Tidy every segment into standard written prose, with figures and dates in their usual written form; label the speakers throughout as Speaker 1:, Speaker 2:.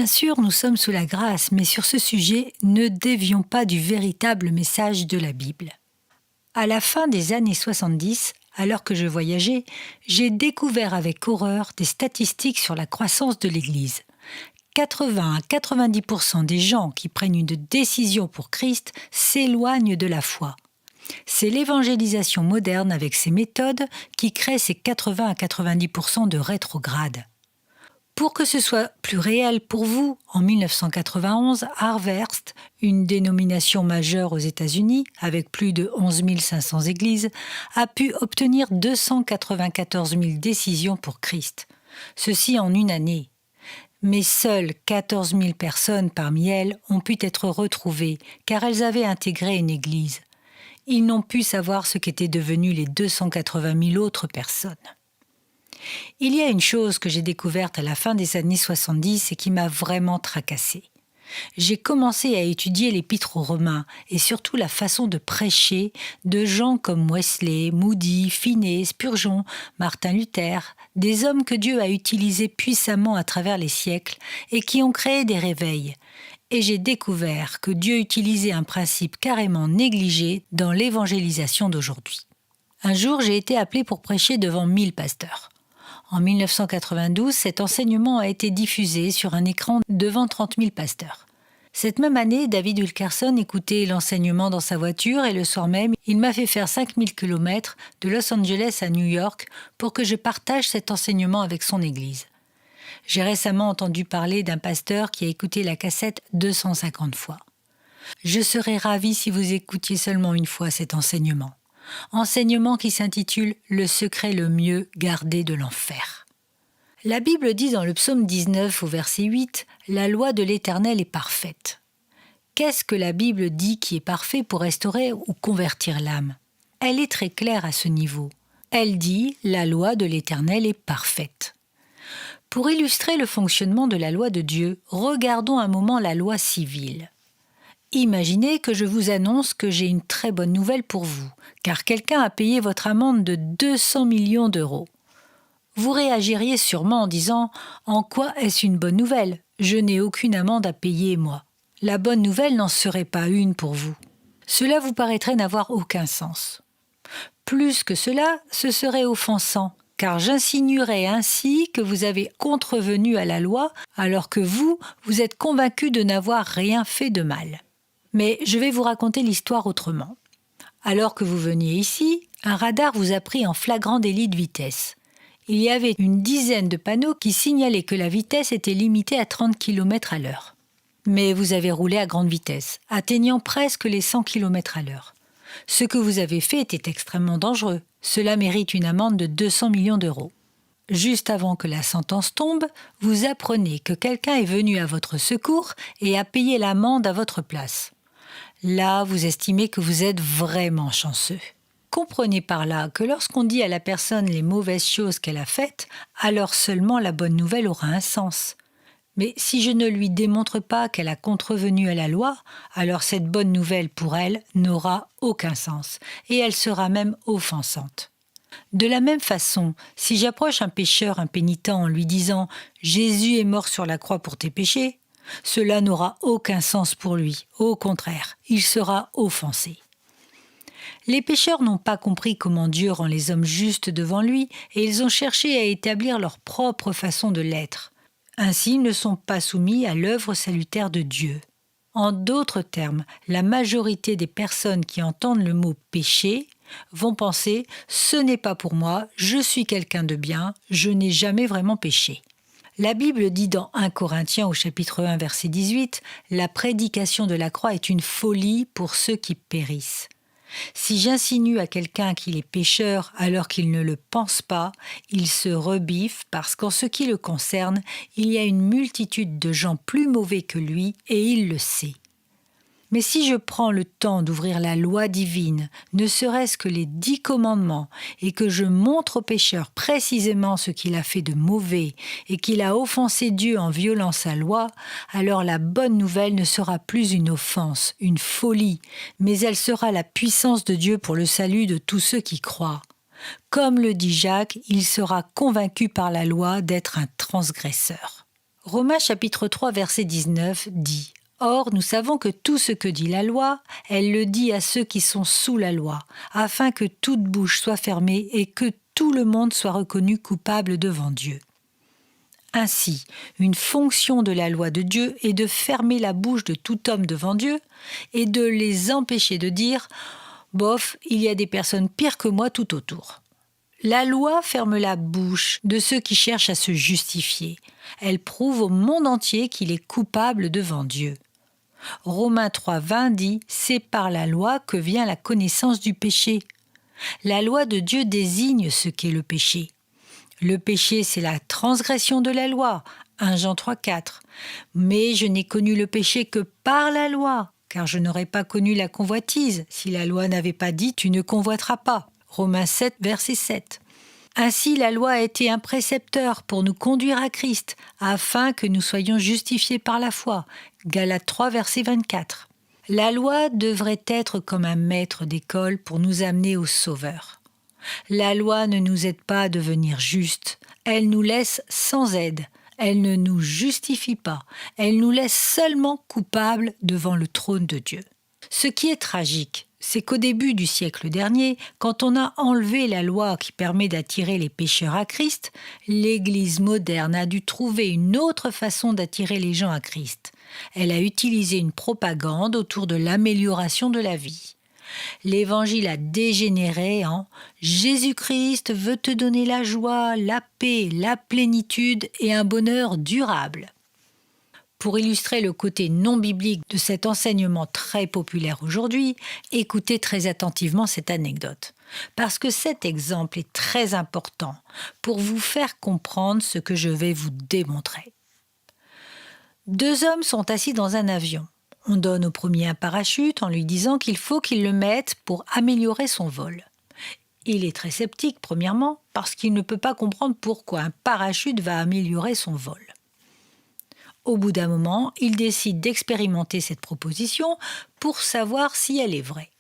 Speaker 1: Bien sûr, nous sommes sous la grâce, mais sur ce sujet, ne dévions pas du véritable message de la Bible. À la fin des années 70, alors que je voyageais, j'ai découvert avec horreur des statistiques sur la croissance de l'Église. 80 à 90% des gens qui prennent une décision pour Christ s'éloignent de la foi. C'est l'évangélisation moderne avec ses méthodes qui crée ces 80 à 90% de rétrogrades. Pour que ce soit plus réel pour vous, en 1991, Harvest, une dénomination majeure aux États-Unis avec plus de 11 500 églises, a pu obtenir 294 000 décisions pour Christ. Ceci en une année. Mais seules 14 000 personnes parmi elles ont pu être retrouvées car elles avaient intégré une église. Ils n'ont pu savoir ce qu'étaient devenues les 280 000 autres personnes. Il y a une chose que j'ai découverte à la fin des années 70 et qui m'a vraiment tracassée. J'ai commencé à étudier l'Épître aux Romains et surtout la façon de prêcher de gens comme Wesley, Moody, Finney, Spurgeon, Martin Luther, des hommes que Dieu a utilisés puissamment à travers les siècles et qui ont créé des réveils. Et j'ai découvert que Dieu utilisait un principe carrément négligé dans l'évangélisation d'aujourd'hui. Un jour, j'ai été appelé pour prêcher devant 1000 pasteurs. En 1992, cet enseignement a été diffusé sur un écran devant 30 000 pasteurs. Cette même année, David Wilkerson écoutait l'enseignement dans sa voiture et le soir même, il m'a fait faire 5000 km de Los Angeles à New York pour que je partage cet enseignement avec son église. J'ai récemment entendu parler d'un pasteur qui a écouté la cassette 250 fois. Je serais ravie si vous écoutiez seulement une fois cet enseignement. Enseignement qui s'intitule « Le secret le mieux gardé de l'enfer ». La Bible dit dans le psaume 19 au verset 8 « La loi de l'Éternel est parfaite ». Qu'est-ce que la Bible dit qui est parfait pour restaurer ou convertir l'âme ? Elle est très claire à ce niveau. Elle dit « La loi de l'Éternel est parfaite ». Pour illustrer le fonctionnement de la loi de Dieu, regardons un moment la loi civile. Imaginez que je vous annonce que j'ai une très bonne nouvelle pour vous, car quelqu'un a payé votre amende de 200 millions d'euros. Vous réagiriez sûrement en disant « En quoi est-ce une bonne nouvelle ? Je n'ai aucune amende à payer, moi. » La bonne nouvelle n'en serait pas une pour vous. Cela vous paraîtrait n'avoir aucun sens. Plus que cela, ce serait offensant, car j'insinuerais ainsi que vous avez contrevenu à la loi alors que vous êtes convaincu de n'avoir rien fait de mal. Mais je vais vous raconter l'histoire autrement. Alors que vous veniez ici, un radar vous a pris en flagrant délit de vitesse. Il y avait une dizaine de panneaux qui signalaient que la vitesse était limitée à 30 km/h. Mais vous avez roulé à grande vitesse, atteignant presque les 100 km/h. Ce que vous avez fait était extrêmement dangereux. Cela mérite une amende de 200 millions d'euros. Juste avant que la sentence tombe, vous apprenez que quelqu'un est venu à votre secours et a payé l'amende à votre place. Là, vous estimez que vous êtes vraiment chanceux. Comprenez par là que lorsqu'on dit à la personne les mauvaises choses qu'elle a faites, alors seulement la bonne nouvelle aura un sens. Mais si je ne lui démontre pas qu'elle a contrevenu à la loi, alors cette bonne nouvelle pour elle n'aura aucun sens et elle sera même offensante. De la même façon, si j'approche un pécheur impénitent en lui disant « Jésus est mort sur la croix pour tes péchés », cela n'aura aucun sens pour lui. Au contraire, il sera offensé. Les pécheurs n'ont pas compris comment Dieu rend les hommes justes devant lui et ils ont cherché à établir leur propre façon de l'être. Ainsi, ils ne sont pas soumis à l'œuvre salutaire de Dieu. En d'autres termes, la majorité des personnes qui entendent le mot « péché » vont penser « ce n'est pas pour moi, je suis quelqu'un de bien, je n'ai jamais vraiment péché ». La Bible dit dans 1 Corinthiens au chapitre 1 verset 18 « La prédication de la croix est une folie pour ceux qui périssent ». Si j'insinue à quelqu'un qu'il est pécheur alors qu'il ne le pense pas, il se rebiffe parce qu'en ce qui le concerne, il y a une multitude de gens plus mauvais que lui et il le sait. Mais si je prends le temps d'ouvrir la loi divine, ne serait-ce que les 10 commandements, et que je montre au pécheur précisément ce qu'il a fait de mauvais et qu'il a offensé Dieu en violant sa loi, alors la bonne nouvelle ne sera plus une offense, une folie, mais elle sera la puissance de Dieu pour le salut de tous ceux qui croient. Comme le dit Jacques, il sera convaincu par la loi d'être un transgresseur. Romains chapitre 3 verset 19 dit « Or, nous savons que tout ce que dit la loi, elle le dit à ceux qui sont sous la loi, afin que toute bouche soit fermée et que tout le monde soit reconnu coupable devant Dieu. » Ainsi, une fonction de la loi de Dieu est de fermer la bouche de tout homme devant Dieu et de les empêcher de dire « Bof, il y a des personnes pires que moi tout autour ». La loi ferme la bouche de ceux qui cherchent à se justifier. Elle prouve au monde entier qu'il est coupable devant Dieu. Romains 3,20 dit « C'est par la loi que vient la connaissance du péché ». La loi de Dieu désigne ce qu'est le péché. Le péché, c'est la transgression de la loi, 1 Jean 3,4. Mais je n'ai connu le péché que par la loi, car je n'aurais pas connu la convoitise si la loi n'avait pas dit « tu ne convoiteras pas ». Romains 7, verset 7. Ainsi, la loi a été un précepteur pour nous conduire à Christ, afin que nous soyons justifiés par la foi. Galates 3, verset 24. La loi devrait être comme un maître d'école pour nous amener au Sauveur. La loi ne nous aide pas à devenir justes, elle nous laisse sans aide, elle ne nous justifie pas, elle nous laisse seulement coupables devant le trône de Dieu. Ce qui est tragique, c'est qu'au début du siècle dernier, quand on a enlevé la loi qui permet d'attirer les pécheurs à Christ, l'Église moderne a dû trouver une autre façon d'attirer les gens à Christ. Elle a utilisé une propagande autour de l'amélioration de la vie. L'Évangile a dégénéré en « Jésus-Christ veut te donner la joie, la paix, la plénitude et un bonheur durable ». Pour illustrer le côté non biblique de cet enseignement très populaire aujourd'hui, écoutez très attentivement cette anecdote. Parce que cet exemple est très important pour vous faire comprendre ce que je vais vous démontrer. Deux hommes sont assis dans un avion. On donne au premier un parachute en lui disant qu'il faut qu'il le mette pour améliorer son vol. Il est très sceptique, premièrement, parce qu'il ne peut pas comprendre pourquoi un parachute va améliorer son vol. Au bout d'un moment, il décide d'expérimenter cette proposition pour savoir si elle est vraie.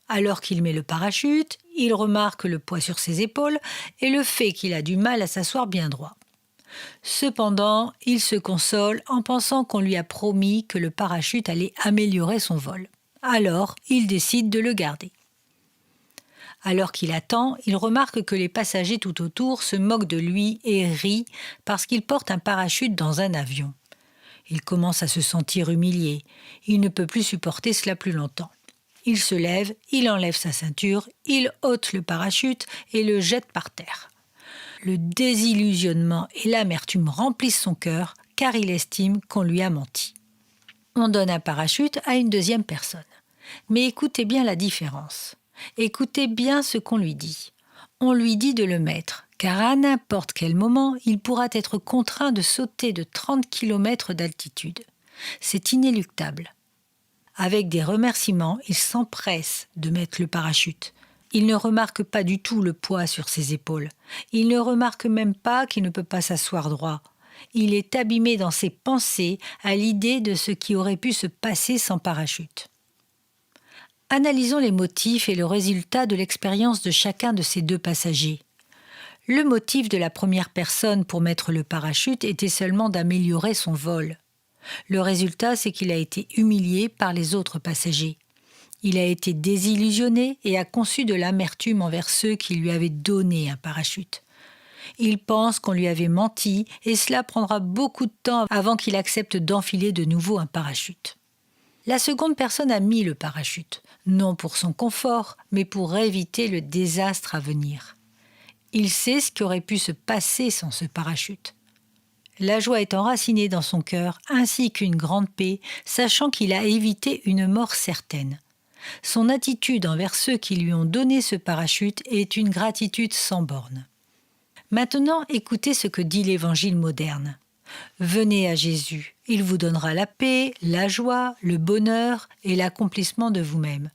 Speaker 1: Alors qu'il met le parachute, il remarque le poids sur ses épaules et le fait qu'il a du mal à s'asseoir bien droit. Cependant, il se console en pensant qu'on lui a promis que le parachute allait améliorer son vol. Alors, il décide de le garder. Alors qu'il attend, il remarque que les passagers tout autour se moquent de lui et rient parce qu'il porte un parachute dans un avion. Il commence à se sentir humilié. Il ne peut plus supporter cela plus longtemps. Il se lève, il enlève sa ceinture, il ôte le parachute et le jette par terre. Le désillusionnement et l'amertume remplissent son cœur car il estime qu'on lui a menti. On donne un parachute à une deuxième personne. Mais écoutez bien la différence. Écoutez bien ce qu'on lui dit. On lui dit de le mettre, car à n'importe quel moment, il pourra être contraint de sauter de 30 km d'altitude. C'est inéluctable. Avec des remerciements, il s'empresse de mettre le parachute. Il ne remarque pas du tout le poids sur ses épaules. Il ne remarque même pas qu'il ne peut pas s'asseoir droit. Il est abîmé dans ses pensées à l'idée de ce qui aurait pu se passer sans parachute. Analysons les motifs et le résultat de l'expérience de chacun de ces deux passagers. Le motif de la première personne pour mettre le parachute était seulement d'améliorer son vol. Le résultat, c'est qu'il a été humilié par les autres passagers. Il a été désillusionné et a conçu de l'amertume envers ceux qui lui avaient donné un parachute. Il pense qu'on lui avait menti et cela prendra beaucoup de temps avant qu'il accepte d'enfiler de nouveau un parachute. La seconde personne a mis le parachute, non pour son confort, mais pour éviter le désastre à venir. Il sait ce qui aurait pu se passer sans ce parachute. La joie est enracinée dans son cœur, ainsi qu'une grande paix, sachant qu'il a évité une mort certaine. Son attitude envers ceux qui lui ont donné ce parachute est une gratitude sans bornes. Maintenant, écoutez ce que dit l'Évangile moderne. Venez à Jésus, il vous donnera la paix, la joie, le bonheur et l'accomplissement de vous-même.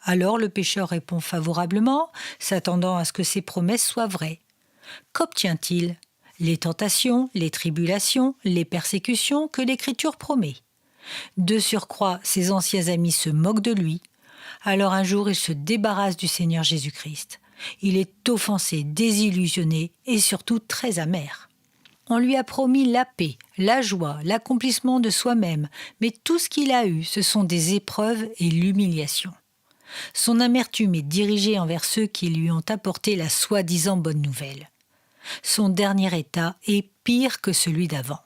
Speaker 1: Alors le pécheur répond favorablement, s'attendant à ce que ses promesses soient vraies. Qu'obtient-il ? Les tentations, les tribulations, les persécutions que l'Écriture promet. De surcroît, ses anciens amis se moquent de lui. Alors un jour, il se débarrasse du Seigneur Jésus-Christ. Il est offensé, désillusionné et surtout très amer. On lui a promis la paix, la joie, l'accomplissement de soi-même, mais tout ce qu'il a eu, ce sont des épreuves et l'humiliation. Son amertume est dirigée envers ceux qui lui ont apporté la soi-disant bonne nouvelle. Son dernier état est pire que celui d'avant.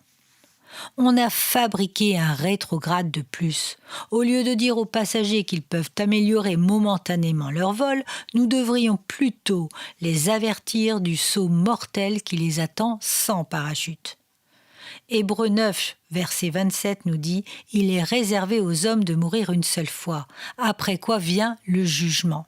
Speaker 1: On a fabriqué un rétrograde de plus. Au lieu de dire aux passagers qu'ils peuvent améliorer momentanément leur vol, nous devrions plutôt les avertir du saut mortel qui les attend sans parachute. Hébreux 9, verset 27 nous dit « Il est réservé aux hommes de mourir une seule fois, après quoi vient le jugement ».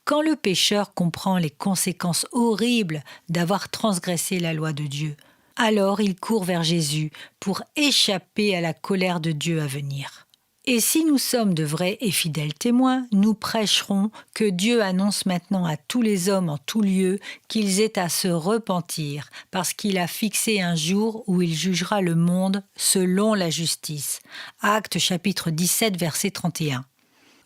Speaker 1: Quand le pécheur comprend les conséquences horribles d'avoir transgressé la loi de Dieu, alors il court vers Jésus pour échapper à la colère de Dieu à venir. Et si nous sommes de vrais et fidèles témoins, nous prêcherons que Dieu annonce maintenant à tous les hommes en tout lieu qu'ils aient à se repentir, parce qu'il a fixé un jour où il jugera le monde selon la justice. Actes chapitre 17, verset 31.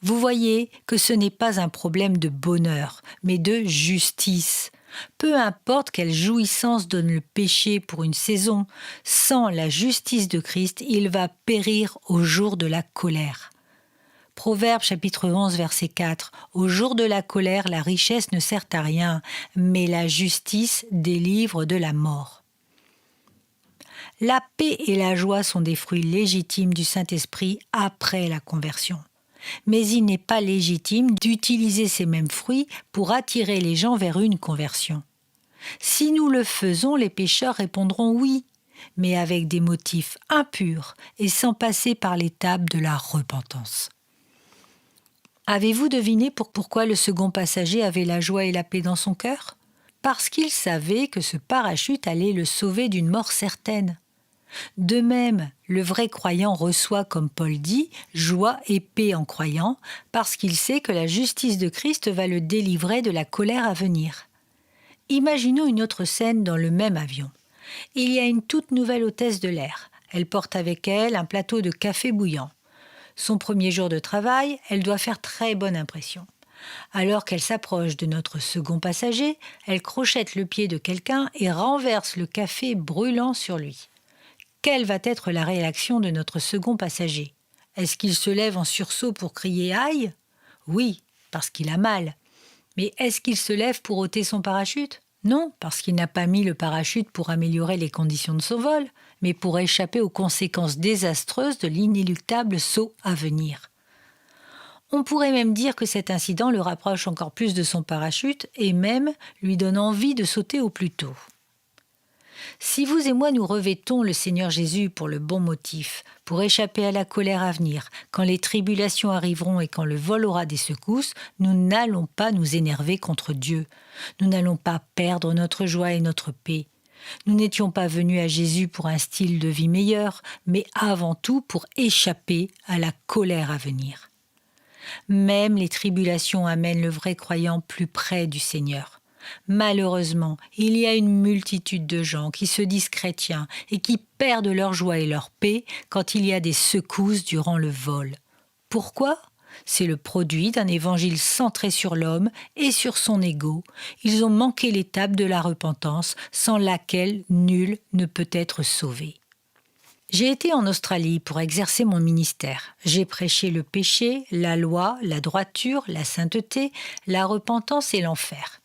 Speaker 1: Vous voyez que ce n'est pas un problème de bonheur, mais de justice. Peu importe quelle jouissance donne le péché pour une saison, sans la justice de Christ, il va périr au jour de la colère. Proverbe chapitre 11, verset 4. Au jour de la colère, la richesse ne sert à rien, mais la justice délivre de la mort. La paix et la joie sont des fruits légitimes du Saint-Esprit après la conversion. Mais il n'est pas légitime d'utiliser ces mêmes fruits pour attirer les gens vers une conversion. Si nous le faisons, les pécheurs répondront oui, mais avec des motifs impurs et sans passer par l'étape de la repentance. Avez-vous deviné pourquoi le second passager avait la joie et la paix dans son cœur ? Parce qu'il savait que ce parachute allait le sauver d'une mort certaine. De même, le vrai croyant reçoit, comme Paul dit, joie et paix en croyant, parce qu'il sait que la justice de Christ va le délivrer de la colère à venir. Imaginons une autre scène dans le même avion. Il y a une toute nouvelle hôtesse de l'air. Elle porte avec elle un plateau de café bouillant. Son premier jour de travail, elle doit faire très bonne impression. Alors qu'elle s'approche de notre second passager, elle crochette le pied de quelqu'un et renverse le café brûlant sur lui. Quelle va être la réaction de notre second passager ? Est-ce qu'il se lève en sursaut pour crier « aïe » ? Oui, parce qu'il a mal. Mais est-ce qu'il se lève pour ôter son parachute ? Non, parce qu'il n'a pas mis le parachute pour améliorer les conditions de son vol, mais pour échapper aux conséquences désastreuses de l'inéluctable saut à venir. On pourrait même dire que cet incident le rapproche encore plus de son parachute et même lui donne envie de sauter au plus tôt. Si vous et moi nous revêtons le Seigneur Jésus pour le bon motif, pour échapper à la colère à venir, quand les tribulations arriveront et quand le vol aura des secousses, nous n'allons pas nous énerver contre Dieu. Nous n'allons pas perdre notre joie et notre paix. Nous n'étions pas venus à Jésus pour un style de vie meilleur, mais avant tout pour échapper à la colère à venir. Même les tribulations amènent le vrai croyant plus près du Seigneur. Malheureusement, il y a une multitude de gens qui se disent chrétiens et qui perdent leur joie et leur paix quand il y a des secousses durant le vol. Pourquoi ? C'est le produit d'un évangile centré sur l'homme et sur son ego. Ils ont manqué l'étape de la repentance, sans laquelle nul ne peut être sauvé. J'ai été en Australie pour exercer mon ministère. J'ai prêché le péché, la loi, la droiture, la sainteté, la repentance et l'enfer.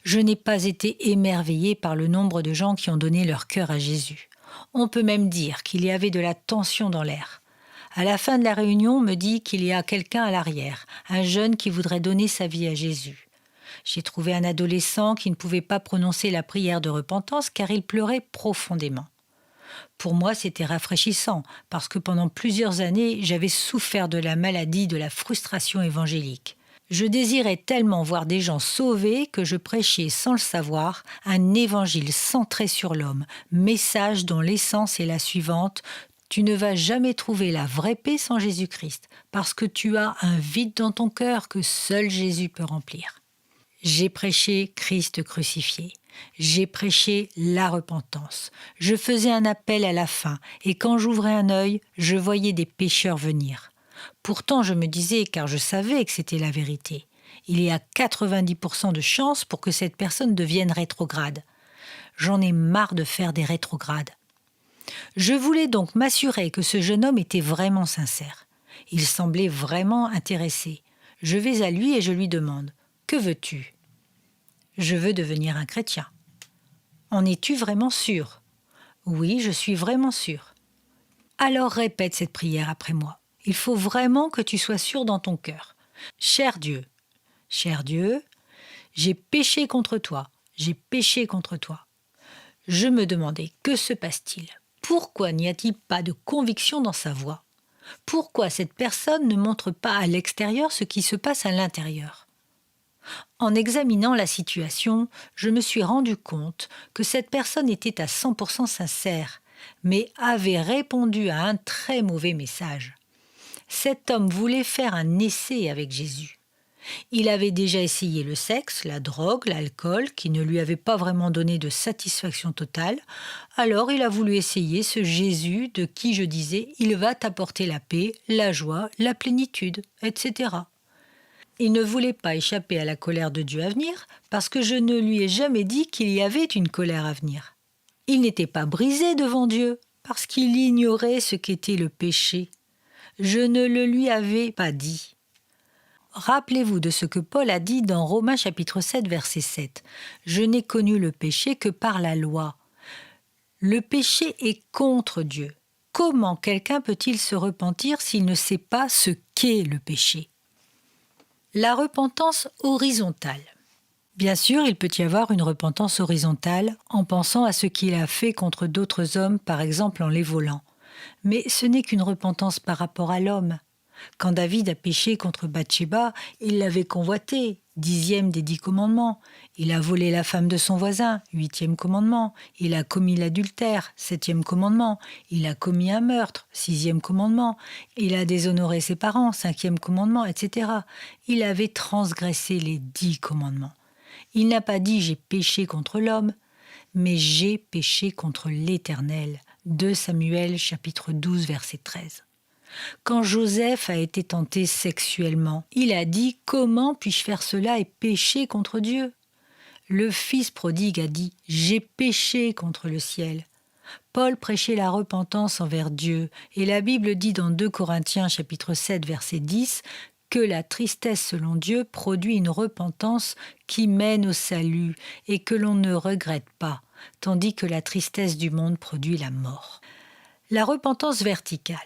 Speaker 1: Je n'ai pas été émerveillée par le nombre de gens qui ont donné leur cœur à Jésus. On peut même dire qu'il y avait de la tension dans l'air. À la fin de la réunion, on me dit qu'il y a quelqu'un à l'arrière, un jeune qui voudrait donner sa vie à Jésus. J'ai trouvé un adolescent qui ne pouvait pas prononcer la prière de repentance car il pleurait profondément. Pour moi, c'était rafraîchissant parce que pendant plusieurs années, j'avais souffert de la maladie de la frustration évangélique. Je désirais tellement voir des gens sauvés que je prêchais sans le savoir un évangile centré sur l'homme, message dont l'essence est la suivante: tu ne vas jamais trouver la vraie paix sans Jésus-Christ, parce que tu as un vide dans ton cœur que seul Jésus peut remplir. J'ai prêché Christ crucifié. J'ai prêché la repentance. Je faisais un appel à la fin, et quand j'ouvrais un œil, je voyais des pécheurs venir. Pourtant, je me disais, car je savais que c'était la vérité, il y a 90% de chances pour que cette personne devienne rétrograde. J'en ai marre de faire des rétrogrades. Je voulais donc m'assurer que ce jeune homme était vraiment sincère. Il semblait vraiment intéressé. Je vais à lui et je lui demande « Que veux-tu » ? « Je veux devenir un chrétien. »« En es-tu vraiment sûr ?» ?»« Oui, je suis vraiment sûr. » Alors répète cette prière après moi. Il faut vraiment que tu sois sûr dans ton cœur. Cher Dieu, j'ai péché contre toi, j'ai péché contre toi. Je me demandais, que se passe-t-il ? Pourquoi n'y a-t-il pas de conviction dans sa voix ? Pourquoi cette personne ne montre pas à l'extérieur ce qui se passe à l'intérieur ? En examinant la situation, je me suis rendu compte que cette personne était à 100% sincère, mais avait répondu à un très mauvais message. Cet homme voulait faire un essai avec Jésus. Il avait déjà essayé le sexe, la drogue, l'alcool, qui ne lui avaient pas vraiment donné de satisfaction totale. Alors il a voulu essayer ce Jésus de qui je disais « Il va t'apporter la paix, la joie, la plénitude, etc. » Il ne voulait pas échapper à la colère de Dieu à venir parce que je ne lui ai jamais dit qu'il y avait une colère à venir. Il n'était pas brisé devant Dieu parce qu'il ignorait ce qu'était le péché. Je ne le lui avais pas dit. Rappelez-vous de ce que Paul a dit dans Romains chapitre 7, verset 7. « Je n'ai connu le péché que par la loi. » Le péché est contre Dieu. Comment quelqu'un peut-il se repentir s'il ne sait pas ce qu'est le péché ? La repentance horizontale. Bien sûr, il peut y avoir une repentance horizontale en pensant à ce qu'il a fait contre d'autres hommes, par exemple en les volant. Mais ce n'est qu'une repentance par rapport à l'homme. Quand David a péché contre Bathsheba, il l'avait convoitée, 10e des 10 commandements. Il a volé la femme de son voisin, 8e commandement. Il a commis l'adultère, 7e commandement. Il a commis un meurtre, 6e commandement. Il a déshonoré ses parents, 5e commandement, etc. Il avait transgressé les 10 commandements. Il n'a pas dit « j'ai péché contre l'homme », mais « j'ai péché contre l'Éternel ». 2 Samuel chapitre 12 verset 13. Quand Joseph a été tenté sexuellement, il a dit « Comment puis-je faire cela et pécher contre Dieu ?» Le fils prodigue a dit « J'ai péché contre le ciel ». Paul prêchait la repentance envers Dieu et la Bible dit dans 2 Corinthiens chapitre 7 verset 10 que la tristesse selon Dieu produit une repentance qui mène au salut et que l'on ne regrette pas, tandis que la tristesse du monde produit la mort. La repentance verticale.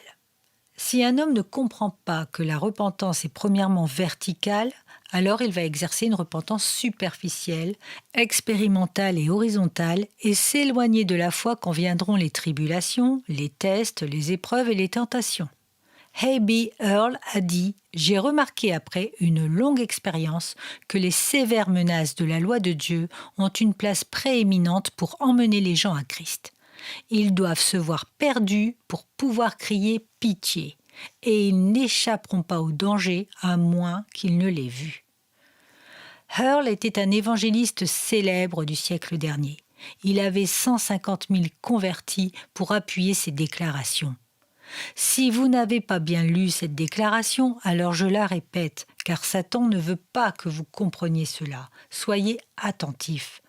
Speaker 1: Si un homme ne comprend pas que la repentance est premièrement verticale, alors il va exercer une repentance superficielle, expérimentale et horizontale et s'éloigner de la foi quand viendront les tribulations, les tests, les épreuves et les tentations. A.B. Earl a dit « J'ai remarqué après une longue expérience que les sévères menaces de la loi de Dieu ont une place prééminente pour emmener les gens à Christ. Ils doivent se voir perdus pour pouvoir crier « pitié » et ils n'échapperont pas au danger à moins qu'ils ne l'aient vu. Earl était un évangéliste célèbre du siècle dernier. Il avait 150 000 convertis pour appuyer ses déclarations. Si vous n'avez pas bien lu cette déclaration, alors je la répète, car Satan ne veut pas que vous compreniez cela. Soyez attentifs.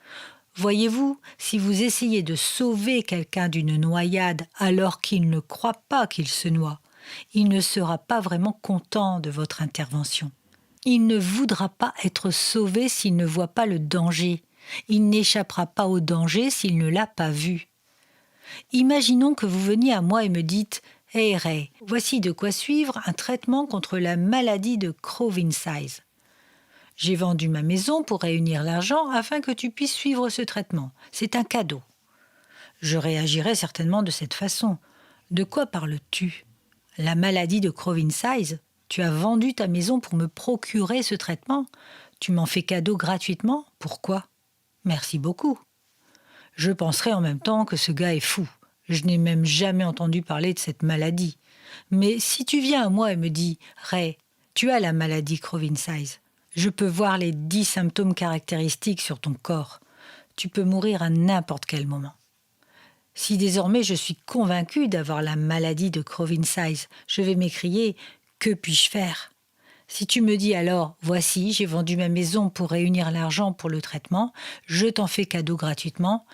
Speaker 1: Voyez-vous, si vous essayez de sauver quelqu'un d'une noyade alors qu'il ne croit pas qu'il se noie, il ne sera pas vraiment content de votre intervention. Il ne voudra pas être sauvé s'il ne voit pas le danger. Il n'échappera pas au danger s'il ne l'a pas vu. Imaginons que vous veniez à moi et me dites « Hey Ray, voici de quoi suivre un traitement contre la maladie de Crowe-Size. J'ai vendu ma maison pour réunir l'argent afin que tu puisses suivre ce traitement. C'est un cadeau. » Je réagirais certainement de cette façon. De quoi parles-tu ? La maladie de Crowe-Size ? Tu as vendu ta maison pour me procurer ce traitement ? Tu m'en fais cadeau gratuitement ? Pourquoi ? Merci beaucoup. Je penserais en même temps que ce gars est fou. Je n'ai même jamais entendu parler de cette maladie. Mais si tu viens à moi et me dis « Ray, tu as la maladie Crowe-Size. Je peux voir les 10 symptômes caractéristiques sur ton corps. Tu peux mourir à n'importe quel moment. » Si désormais je suis convaincue d'avoir la maladie de Crowe-Size, je vais m'écrier « Que puis-je faire ?» Si tu me dis alors « Voici, j'ai vendu ma maison pour réunir l'argent pour le traitement, je t'en fais cadeau gratuitement »,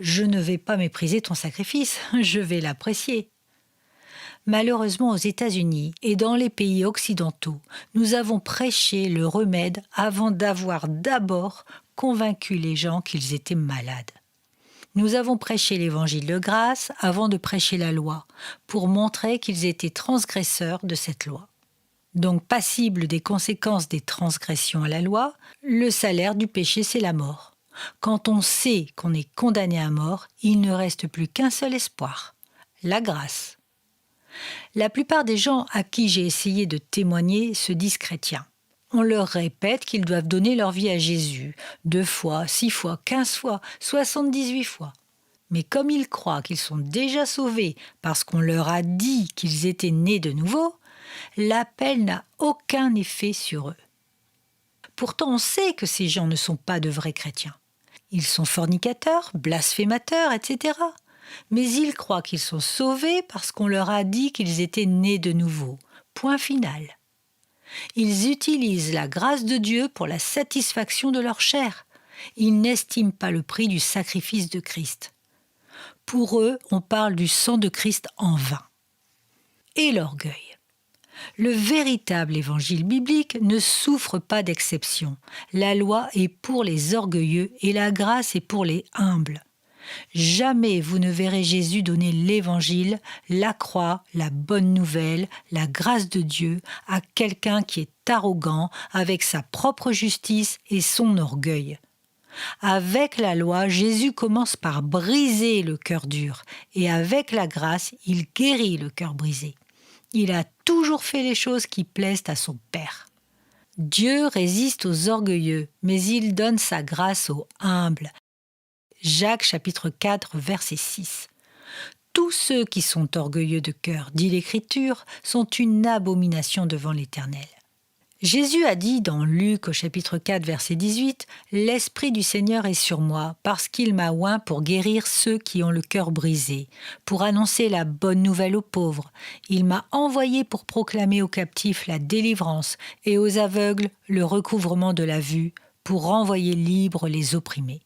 Speaker 1: Je ne vais pas mépriser ton sacrifice, je vais l'apprécier. Malheureusement, aux États-Unis et dans les pays occidentaux, nous avons prêché le remède avant d'avoir d'abord convaincu les gens qu'ils étaient malades. Nous avons prêché l'évangile de grâce avant de prêcher la loi, pour montrer qu'ils étaient transgresseurs de cette loi. Donc passibles des conséquences des transgressions à la loi, le salaire du péché c'est la mort. Quand on sait qu'on est condamné à mort, il ne reste plus qu'un seul espoir, la grâce. La plupart des gens à qui j'ai essayé de témoigner se disent chrétiens. On leur répète qu'ils doivent donner leur vie à Jésus, 2 fois, 6 fois, 15 fois, 78 fois. Mais comme ils croient qu'ils sont déjà sauvés parce qu'on leur a dit qu'ils étaient nés de nouveau, l'appel n'a aucun effet sur eux. Pourtant, on sait que ces gens ne sont pas de vrais chrétiens. Ils sont fornicateurs, blasphémateurs, etc. Mais ils croient qu'ils sont sauvés parce qu'on leur a dit qu'ils étaient nés de nouveau. Point final. Ils utilisent la grâce de Dieu pour la satisfaction de leur chair. Ils n'estiment pas le prix du sacrifice de Christ. Pour eux, on parle du sang de Christ en vain. Et l'orgueil. Le véritable évangile biblique ne souffre pas d'exception. La loi est pour les orgueilleux et la grâce est pour les humbles. Jamais vous ne verrez Jésus donner l'évangile, la croix, la bonne nouvelle, la grâce de Dieu à quelqu'un qui est arrogant avec sa propre justice et son orgueil. Avec la loi, Jésus commence par briser le cœur dur et avec la grâce, il guérit le cœur brisé. Il a toujours fait les choses qui plaisent à son Père. Dieu résiste aux orgueilleux, mais il donne sa grâce aux humbles. Jacques chapitre 4, verset 6. Tous ceux qui sont orgueilleux de cœur, dit l'Écriture, sont une abomination devant l'Éternel. Jésus a dit dans Luc au chapitre 4, verset 18, « L'Esprit du Seigneur est sur moi, parce qu'il m'a oint pour guérir ceux qui ont le cœur brisé, pour annoncer la bonne nouvelle aux pauvres. Il m'a envoyé pour proclamer aux captifs la délivrance et aux aveugles le recouvrement de la vue, pour renvoyer libres les opprimés. »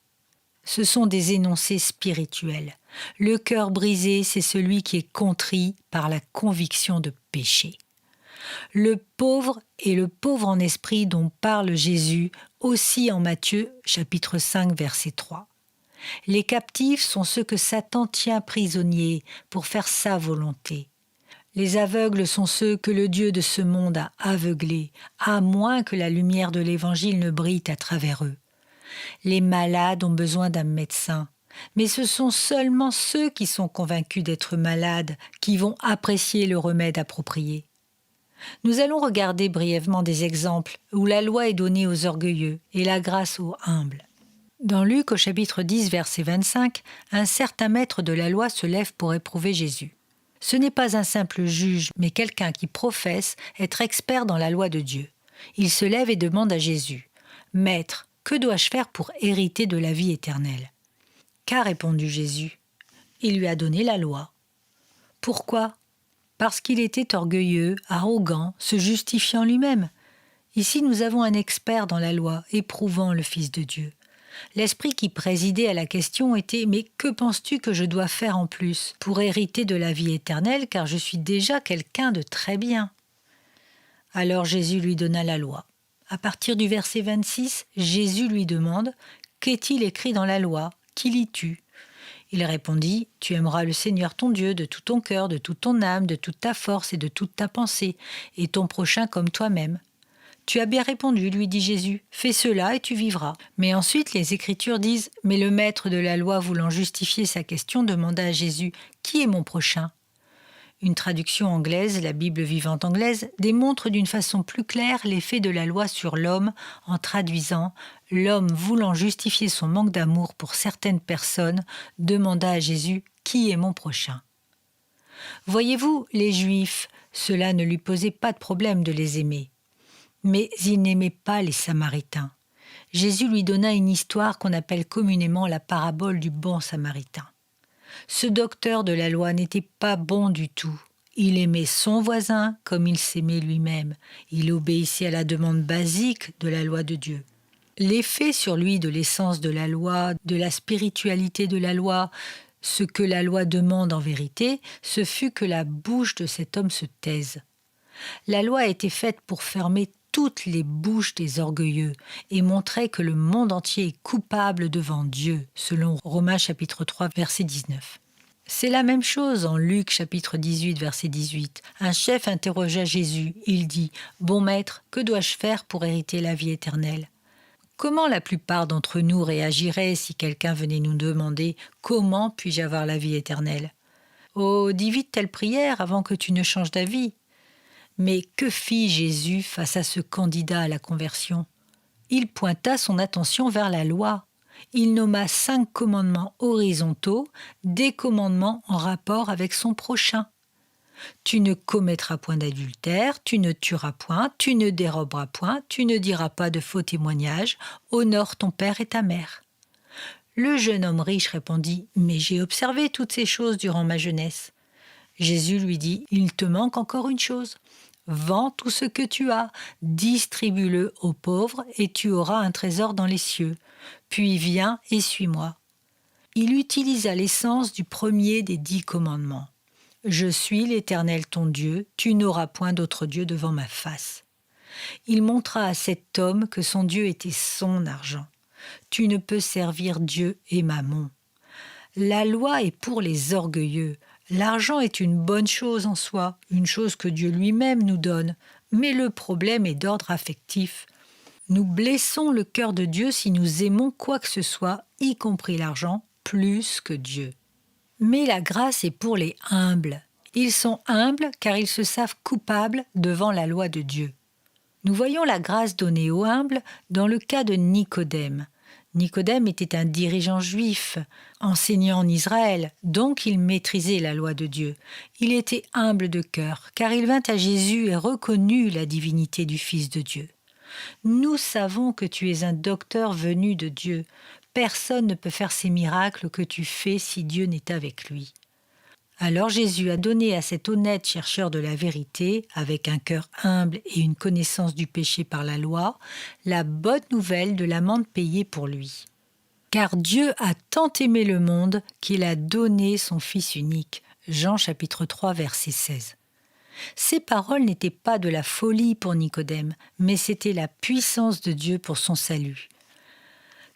Speaker 1: Ce sont des énoncés spirituels. Le cœur brisé, c'est celui qui est contrit par la conviction de péché. Le pauvre est le pauvre en esprit dont parle Jésus aussi en Matthieu chapitre 5 verset 3. Les captifs sont ceux que Satan tient prisonniers pour faire sa volonté. Les aveugles sont ceux que le Dieu de ce monde a aveuglés, à moins que la lumière de l'Évangile ne brille à travers eux. Les malades ont besoin d'un médecin, mais ce sont seulement ceux qui sont convaincus d'être malades qui vont apprécier le remède approprié. Nous allons regarder brièvement des exemples où la loi est donnée aux orgueilleux et la grâce aux humbles. Dans Luc au chapitre 10, verset 25, un certain maître de la loi se lève pour éprouver Jésus. Ce n'est pas un simple juge, mais quelqu'un qui professe être expert dans la loi de Dieu. Il se lève et demande à Jésus, « Maître, que dois-je faire pour hériter de la vie éternelle ?» Qu'a répondu Jésus ? Il lui a donné la loi. Pourquoi ? Parce qu'il était orgueilleux, arrogant, se justifiant lui-même. Ici, nous avons un expert dans la loi, éprouvant le Fils de Dieu. L'esprit qui présidait à la question était « Mais que penses-tu que je dois faire en plus pour hériter de la vie éternelle, car je suis déjà quelqu'un de très bien ?» Alors Jésus lui donna la loi. À partir du verset 26, Jésus lui demande « Qu'est-il écrit dans la loi ? Qui lis-tu » Il répondit « Tu aimeras le Seigneur ton Dieu de tout ton cœur, de toute ton âme, de toute ta force et de toute ta pensée, et ton prochain comme toi-même. » « Tu as bien répondu, lui dit Jésus, fais cela et tu vivras. » Mais ensuite, les Écritures disent « Mais le maître de la loi, voulant justifier sa question, demanda à Jésus « Qui est mon prochain ?» Une traduction anglaise, la Bible vivante anglaise, démontre d'une façon plus claire l'effet de la loi sur l'homme en traduisant « L'homme voulant justifier son manque d'amour pour certaines personnes, demanda à Jésus « Qui est mon prochain ?» Voyez-vous, les Juifs, cela ne lui posait pas de problème de les aimer. Mais il n'aimait pas les Samaritains. Jésus lui donna une histoire qu'on appelle communément la parabole du bon Samaritain. Ce docteur de la loi n'était pas bon du tout. Il aimait son voisin comme il s'aimait lui-même. Il obéissait à la demande basique de la loi de Dieu. L'effet sur lui de l'essence de la loi, de la spiritualité de la loi, ce que la loi demande en vérité, ce fut que la bouche de cet homme se taise. La loi a été faite pour fermer toutes les bouches des orgueilleux et montrer que le monde entier est coupable devant Dieu, selon Romains chapitre 3, verset 19. C'est la même chose en Luc chapitre 18, verset 18. Un chef interrogea Jésus. Il dit « Bon maître, que dois-je faire pour hériter la vie éternelle ?» Comment la plupart d'entre nous réagiraient si quelqu'un venait nous demander « Comment puis-je avoir la vie éternelle ?» Oh, dis vite telle prière avant que tu ne changes d'avis. Mais que fit Jésus face à ce candidat à la conversion ? Il pointa son attention vers la loi. Il nomma 5 commandements horizontaux, des commandements en rapport avec son prochain. Tu ne commettras point d'adultère, tu ne tueras point, tu ne déroberas point, tu ne diras pas de faux témoignages, honore ton père et ta mère. Le jeune homme riche répondit « Mais j'ai observé toutes ces choses durant ma jeunesse. » Jésus lui dit « Il te manque encore une chose. Vends tout ce que tu as, distribue-le aux pauvres et tu auras un trésor dans les cieux. Puis viens et suis-moi. » Il utilisa l'essence du premier des 10 commandements. « Je suis l'Éternel ton Dieu, tu n'auras point d'autre Dieu devant ma face. » Il montra à cet homme que son Dieu était son argent. Tu ne peux servir Dieu et Mammon. La loi est pour les orgueilleux. L'argent est une bonne chose en soi, une chose que Dieu lui-même nous donne. Mais le problème est d'ordre affectif. Nous blessons le cœur de Dieu si nous aimons quoi que ce soit, y compris l'argent, plus que Dieu. Mais la grâce est pour les humbles. Ils sont humbles car ils se savent coupables devant la loi de Dieu. Nous voyons la grâce donnée aux humbles dans le cas de Nicodème. Nicodème était un dirigeant juif, enseignant en Israël, donc il maîtrisait la loi de Dieu. Il était humble de cœur, car il vint à Jésus et reconnut la divinité du Fils de Dieu. Nous savons que tu es un docteur venu de Dieu. Personne ne peut faire ces miracles que tu fais si Dieu n'est avec lui. Alors Jésus a donné à cet honnête chercheur de la vérité, avec un cœur humble et une connaissance du péché par la loi, la bonne nouvelle de l'amende payée pour lui. Car Dieu a tant aimé le monde qu'il a donné son Fils unique. Jean chapitre 3 verset 16. Ces paroles n'étaient pas de la folie pour Nicodème, mais c'était la puissance de Dieu pour son salut.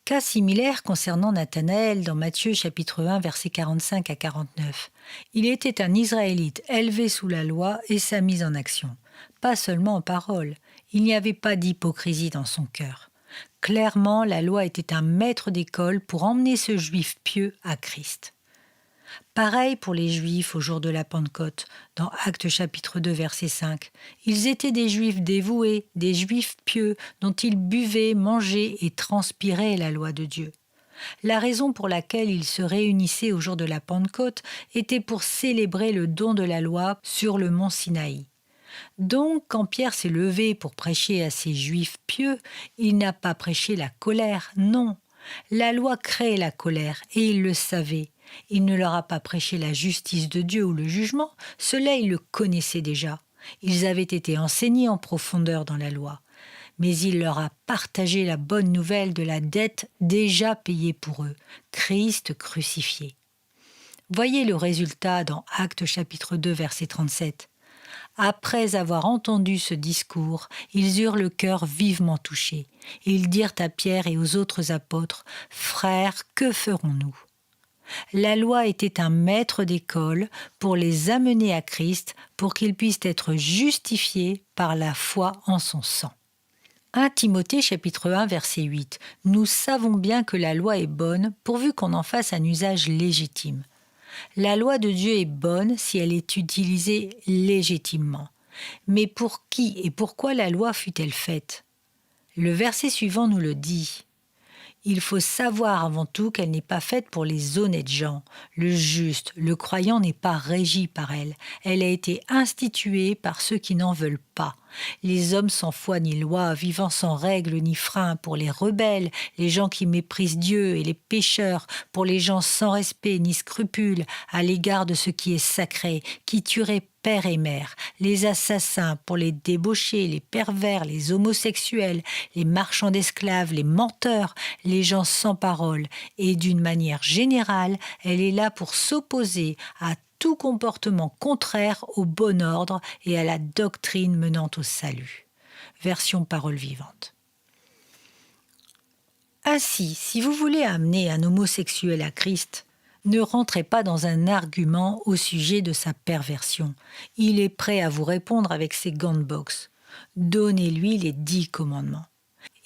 Speaker 1: Cas similaire concernant Nathanaël dans Matthieu chapitre 1 versets 45 à 49. Il était un Israélite élevé sous la loi et sa mise en action. Pas seulement en parole, il n'y avait pas d'hypocrisie dans son cœur. Clairement, la loi était un maître d'école pour emmener ce juif pieux à Christ. Pareil pour les Juifs au jour de la Pentecôte, dans Actes chapitre 2 verset 5. Ils étaient des Juifs dévoués, des Juifs pieux, dont ils buvaient, mangeaient et transpiraient la loi de Dieu. La raison pour laquelle ils se réunissaient au jour de la Pentecôte était pour célébrer le don de la loi sur le mont Sinaï. Donc, quand Pierre s'est levé pour prêcher à ces Juifs pieux, il n'a pas prêché la colère, non. La loi crée la colère, et il le savait. Il ne leur a pas prêché la justice de Dieu ou le jugement, cela ils le connaissaient déjà. Ils avaient été enseignés en profondeur dans la loi. Mais il leur a partagé la bonne nouvelle de la dette déjà payée pour eux, Christ crucifié. Voyez le résultat dans Actes chapitre 2 verset 37. Après avoir entendu ce discours, ils eurent le cœur vivement touché. Ils dirent à Pierre et aux autres apôtres, « Frères, que ferons-nous » La loi était un maître d'école pour les amener à Christ, pour qu'ils puissent être justifiés par la foi en son sang. 1 Timothée chapitre 1 verset 8. Nous savons bien que la loi est bonne pourvu qu'on en fasse un usage légitime. La loi de Dieu est bonne si elle est utilisée légitimement. Mais pour qui et pourquoi la loi fut-elle faite ? Le verset suivant nous le dit. Il faut savoir avant tout qu'elle n'est pas faite pour les honnêtes gens. Le juste, le croyant n'est pas régi par elle. Elle a été instituée par ceux qui n'en veulent pas. Les hommes sans foi ni loi, vivant sans règle ni frein, pour les rebelles, les gens qui méprisent Dieu et les pécheurs, pour les gens sans respect ni scrupule à l'égard de ce qui est sacré, qui tueraient père et mère, les assassins, pour les débauchés, les pervers, les homosexuels, les marchands d'esclaves, les menteurs, les gens sans parole, et d'une manière générale, elle est là pour s'opposer à tout comportement contraire au bon ordre et à la doctrine menant au salut. Version parole vivante. Ainsi, si vous voulez amener un homosexuel à Christ, ne rentrez pas dans un argument au sujet de sa perversion. Il est prêt à vous répondre avec ses gants de boxe. Donnez-lui les 10 commandements.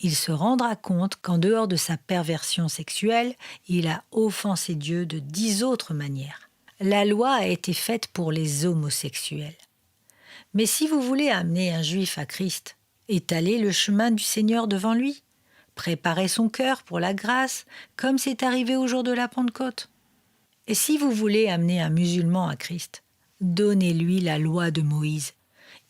Speaker 1: Il se rendra compte qu'en dehors de sa perversion sexuelle, il a offensé Dieu de 10 autres manières. La loi a été faite pour les homosexuels. Mais si vous voulez amener un juif à Christ, étalez le chemin du Seigneur devant lui. Préparez son cœur pour la grâce, comme c'est arrivé au jour de la Pentecôte. Et si vous voulez amener un musulman à Christ, donnez-lui la loi de Moïse.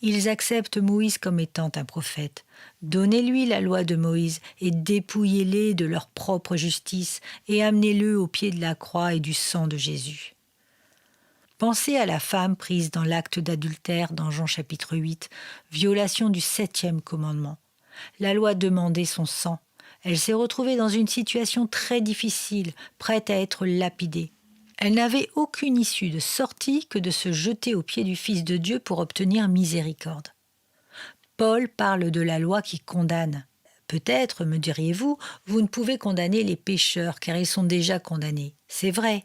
Speaker 1: Ils acceptent Moïse comme étant un prophète. Donnez-lui la loi de Moïse et dépouillez-les de leur propre justice et amenez-le au pied de la croix et du sang de Jésus. Pensez à la femme prise dans l'acte d'adultère dans Jean chapitre 8, violation du 7e commandement. La loi demandait son sang. Elle s'est retrouvée dans une situation très difficile, prête à être lapidée. Elle n'avait aucune issue de sortie que de se jeter aux pieds du Fils de Dieu pour obtenir miséricorde. Paul parle de la loi qui condamne. Peut-être, me diriez-vous, vous ne pouvez condamner les pécheurs car ils sont déjà condamnés. C'est vrai.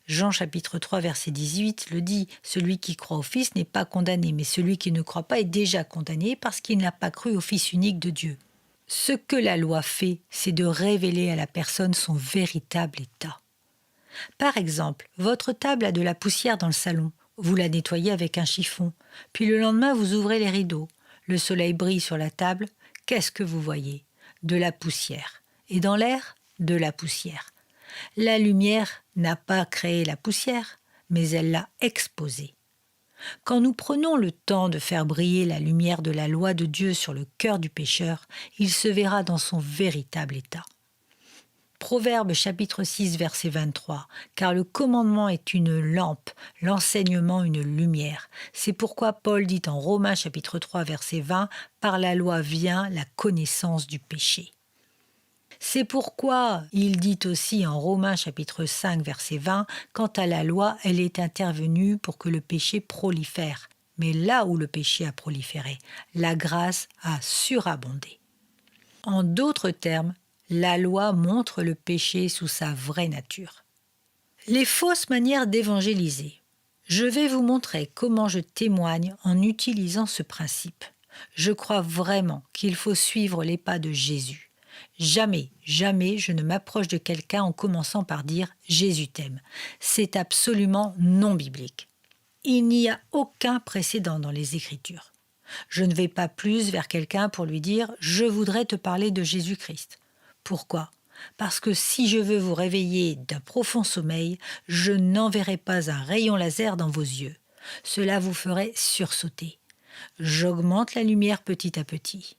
Speaker 1: Jean chapitre 3 verset 18 le dit, « Celui qui croit au Fils n'est pas condamné, mais celui qui ne croit pas est déjà condamné parce qu'il n'a pas cru au Fils unique de Dieu. » Ce que la loi fait, c'est de révéler à la personne son véritable état. Par exemple, votre table a de la poussière dans le salon. Vous la nettoyez avec un chiffon. Puis le lendemain, vous ouvrez les rideaux. Le soleil brille sur la table. Qu'est-ce que vous voyez ? De la poussière. Et dans l'air, de la poussière. La lumière n'a pas créé la poussière, mais elle l'a exposée. Quand nous prenons le temps de faire briller la lumière de la loi de Dieu sur le cœur du pécheur, il se verra dans son véritable état. Proverbe chapitre 6 verset 23, « Car le commandement est une lampe, l'enseignement une lumière. C'est pourquoi Paul dit en Romains chapitre 3 verset 20, « Par la loi vient la connaissance du péché. » C'est pourquoi il dit aussi en Romains chapitre 5 verset 20, « Quant à la loi, elle est intervenue pour que le péché prolifère. Mais là où le péché a proliféré, la grâce a surabondé. » En d'autres termes, la loi montre le péché sous sa vraie nature. Les fausses manières d'évangéliser. Je vais vous montrer comment je témoigne en utilisant ce principe. Je crois vraiment qu'il faut suivre les pas de Jésus. Jamais, jamais je ne m'approche de quelqu'un en commençant par dire « Jésus t'aime ». C'est absolument non biblique. Il n'y a aucun précédent dans les Écritures. Je ne vais pas plus vers quelqu'un pour lui dire « Je voudrais te parler de Jésus-Christ ». Pourquoi ? Parce que si je veux vous réveiller d'un profond sommeil, je n'enverrai pas un rayon laser dans vos yeux. Cela vous ferait sursauter. J'augmente la lumière petit à petit.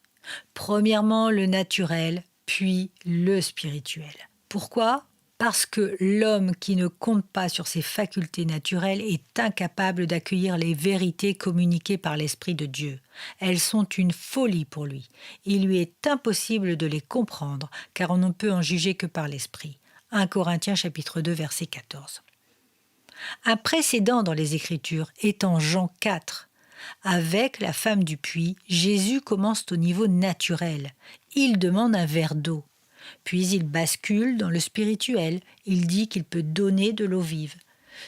Speaker 1: Premièrement, le naturel, puis le spirituel. Pourquoi ? Parce que l'homme qui ne compte pas sur ses facultés naturelles est incapable d'accueillir les vérités communiquées par l'Esprit de Dieu. Elles sont une folie pour lui. Il lui est impossible de les comprendre, car on ne peut en juger que par l'Esprit. 1 Corinthiens chapitre 2 verset 14. Un précédent dans les Écritures est en Jean 4. Avec la femme du puits, Jésus commence au niveau naturel. Il demande un verre d'eau. Puis il bascule dans le spirituel. Il dit qu'il peut donner de l'eau vive,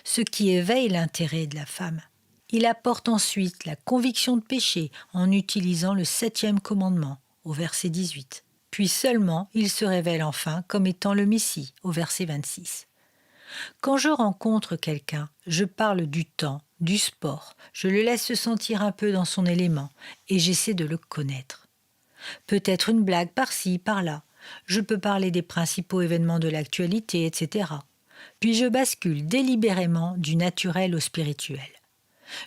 Speaker 1: ce qui éveille l'intérêt de la femme. Il apporte ensuite la conviction de péché en utilisant le 7e commandement, au verset 18. Puis seulement, il se révèle enfin comme étant le Messie, au verset 26. Quand je rencontre quelqu'un, je parle du temps, du sport, je le laisse se sentir un peu dans son élément et j'essaie de le connaître. Peut-être une blague par-ci, par-là. Je peux parler des principaux événements de l'actualité, etc. Puis je bascule délibérément du naturel au spirituel.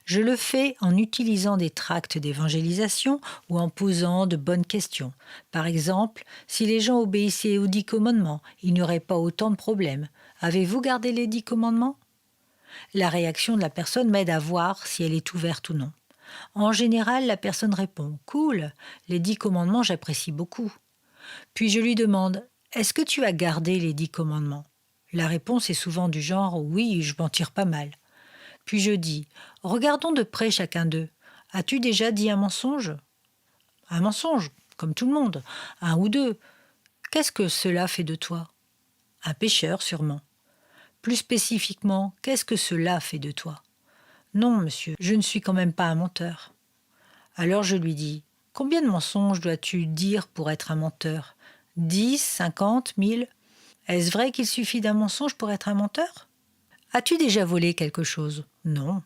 Speaker 1: Je le fais en utilisant des tracts d'évangélisation ou en posant de bonnes questions. Par exemple, si les gens obéissaient aux 10 commandements, il n'y aurait pas autant de problèmes. Avez-vous gardé les 10 commandements ? La réaction de la personne m'aide à voir si elle est ouverte ou non. En général, la personne répond « Cool, les 10 commandements, j'apprécie beaucoup ». Puis je lui demande « Est-ce que tu as gardé les 10 commandements ?» La réponse est souvent du genre « Oui, je m'en tire pas mal ». Puis je dis « Regardons de près chacun d'eux. As-tu déjà dit un mensonge ?» Un mensonge, comme tout le monde, un ou deux. Qu'est-ce que cela fait de toi ? Un pécheur, sûrement. Plus spécifiquement, qu'est-ce que cela fait de toi ? Non, monsieur, je ne suis quand même pas un menteur. Alors je lui dis « Combien de mensonges dois-tu dire pour être un menteur ? 10, 50, 1000 ? Est-ce vrai qu'il suffit d'un mensonge pour être un menteur ? As-tu déjà volé quelque chose ? Non.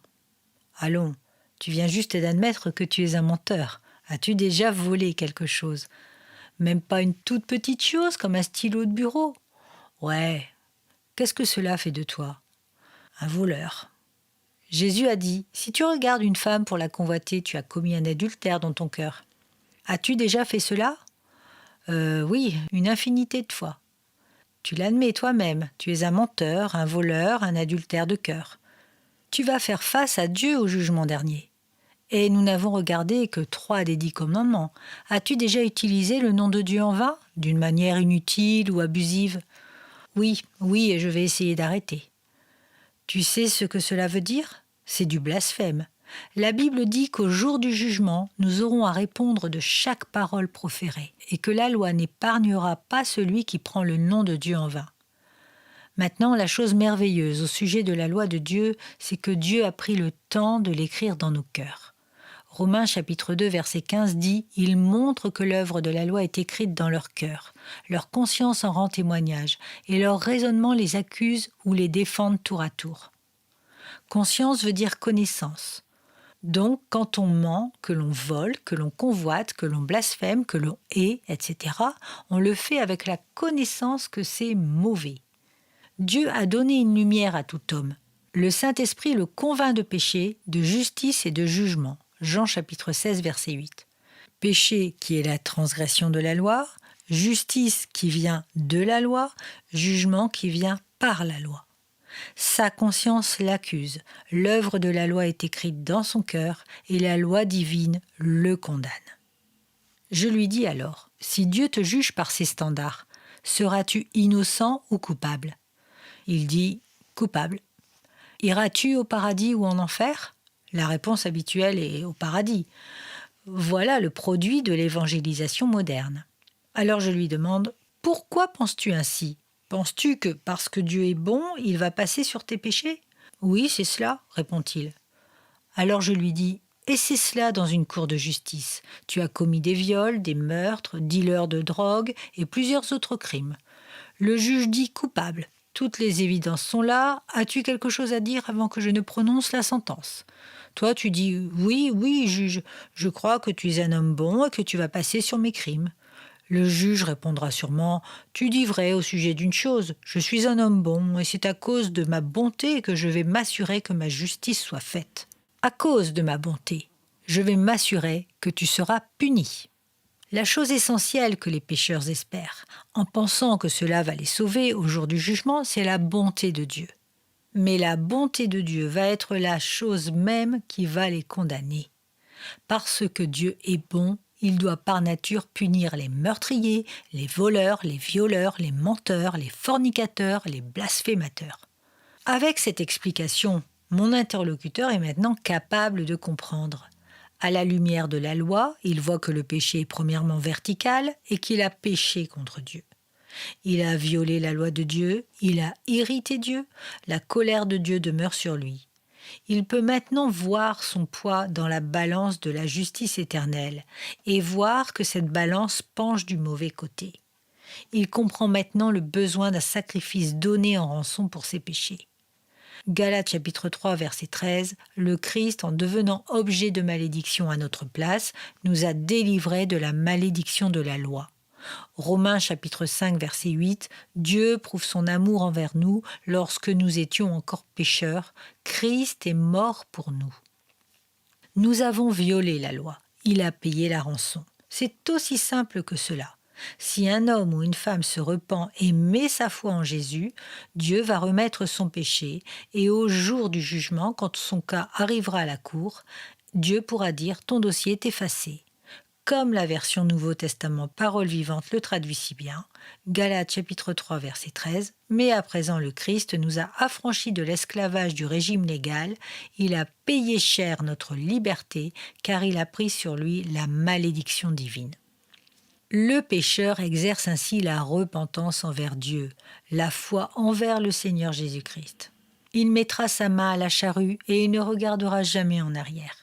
Speaker 1: Allons, tu viens juste d'admettre que tu es un menteur. As-tu déjà volé quelque chose ? Même pas une toute petite chose comme un stylo de bureau ? Ouais. Qu'est-ce que cela fait de toi ? Un voleur. Jésus a dit « Si tu regardes une femme pour la convoiter, tu as commis un adultère dans ton cœur. » As-tu déjà fait cela ? Oui, une infinité de fois. Tu l'admets toi-même, tu es un menteur, un voleur, un adultère de cœur. Tu vas faire face à Dieu au jugement dernier. Et nous n'avons regardé que 3 des 10 commandements. As-tu déjà utilisé le nom de Dieu en vain, d'une manière inutile ou abusive ? Oui, et je vais essayer d'arrêter. Tu sais ce que cela veut dire ? C'est du blasphème. La Bible dit qu'au jour du jugement, nous aurons à répondre de chaque parole proférée et que la loi n'épargnera pas celui qui prend le nom de Dieu en vain. Maintenant, la chose merveilleuse au sujet de la loi de Dieu, c'est que Dieu a pris le temps de l'écrire dans nos cœurs. Romains chapitre 2 verset 15 dit « Il montre que l'œuvre de la loi est écrite dans leur cœur. Leur conscience en rend témoignage et leur raisonnement les accuse ou les défendent tour à tour. » Conscience veut dire connaissance. Donc, quand on ment, que l'on vole, que l'on convoite, que l'on blasphème, que l'on hait, etc., on le fait avec la connaissance que c'est mauvais. Dieu a donné une lumière à tout homme. Le Saint-Esprit le convainc de péché, de justice et de jugement. Jean chapitre 16, verset 8. Péché qui est la transgression de la loi, justice qui vient de la loi, jugement qui vient par la loi. Sa conscience l'accuse, l'œuvre de la loi est écrite dans son cœur et la loi divine le condamne. Je lui dis alors, si Dieu te juge par ses standards, seras-tu innocent ou coupable ? Il dit, coupable. Iras-tu au paradis ou en enfer ? La réponse habituelle est au paradis. Voilà le produit de l'évangélisation moderne. Alors je lui demande, pourquoi penses-tu ainsi ? Penses-tu que parce que Dieu est bon, il va passer sur tes péchés ? Oui, c'est cela, répond-il. Alors je lui dis, et c'est cela dans une cour de justice. Tu as commis des viols, des meurtres, dealers de drogue et plusieurs autres crimes. Le juge dit coupable. Toutes les évidences sont là. As-tu quelque chose à dire avant que je ne prononce la sentence ? Toi, tu dis oui, juge. Je crois que tu es un homme bon et que tu vas passer sur mes crimes. Le juge répondra sûrement « Tu dis vrai au sujet d'une chose, je suis un homme bon et c'est à cause de ma bonté que je vais m'assurer que ma justice soit faite. À cause de ma bonté, je vais m'assurer que tu seras puni. » La chose essentielle que les pécheurs espèrent, en pensant que cela va les sauver au jour du jugement, c'est la bonté de Dieu. Mais la bonté de Dieu va être la chose même qui va les condamner. Parce que Dieu est bon, il doit par nature punir les meurtriers, les voleurs, les violeurs, les menteurs, les fornicateurs, les blasphémateurs. Avec cette explication, mon interlocuteur est maintenant capable de comprendre. À la lumière de la loi, il voit que le péché est premièrement vertical et qu'il a péché contre Dieu. Il a violé la loi de Dieu, il a irrité Dieu, la colère de Dieu demeure sur lui. Il peut maintenant voir son poids dans la balance de la justice éternelle et voir que cette balance penche du mauvais côté. Il comprend maintenant le besoin d'un sacrifice donné en rançon pour ses péchés. Galates chapitre 3 verset 13, le Christ, en devenant objet de malédiction à notre place, nous a délivrés de la malédiction de la loi. Romains chapitre 5 verset 8, Dieu prouve son amour envers nous lorsque nous étions encore pécheurs. Christ est mort pour nous. Nous avons violé la loi. Il a payé la rançon. C'est aussi simple que cela. Si un homme ou une femme se repent et met sa foi en Jésus, Dieu va remettre son péché et au jour du jugement, quand son cas arrivera à la cour, Dieu pourra dire « ton dossier est effacé ». Comme la version Nouveau Testament Parole vivante le traduit si bien, Galates chapitre 3 verset 13, « Mais à présent le Christ nous a affranchis de l'esclavage du régime légal, il a payé cher notre liberté, car il a pris sur lui la malédiction divine. » Le pécheur exerce ainsi la repentance envers Dieu, la foi envers le Seigneur Jésus-Christ. Il mettra sa main à la charrue et il ne regardera jamais en arrière.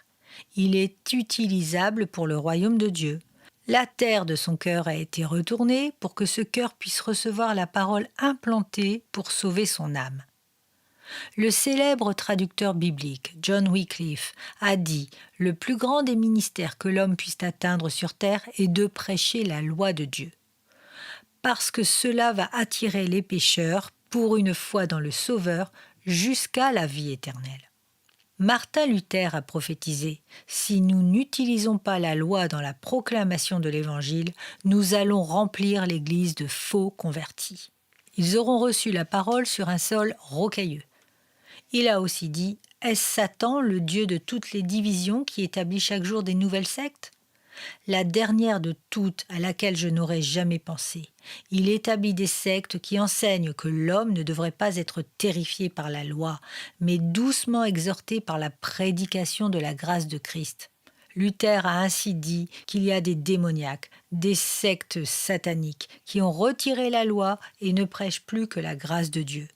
Speaker 1: Il est utilisable pour le royaume de Dieu. La terre de son cœur a été retournée pour que ce cœur puisse recevoir la parole implantée pour sauver son âme. Le célèbre traducteur biblique John Wycliffe a dit « Le plus grand des ministères que l'homme puisse atteindre sur terre est de prêcher la loi de Dieu. Parce que cela va attirer les pécheurs pour une foi dans le Sauveur jusqu'à la vie éternelle. » Martin Luther a prophétisé « Si nous n'utilisons pas la loi dans la proclamation de l'Évangile, nous allons remplir l'Église de faux convertis. Ils auront reçu la parole sur un sol rocailleux. » Il a aussi dit « Est-ce Satan, le dieu de toutes les divisions, qui établit chaque jour des nouvelles sectes ? La dernière de toutes, à laquelle je n'aurais jamais pensé. Il établit des sectes qui enseignent que l'homme ne devrait pas être terrifié par la loi, mais doucement exhorté par la prédication de la grâce de Christ. Luther a ainsi dit qu'il y a des démoniaques, des sectes sataniques, qui ont retiré la loi et ne prêchent plus que la grâce de Dieu.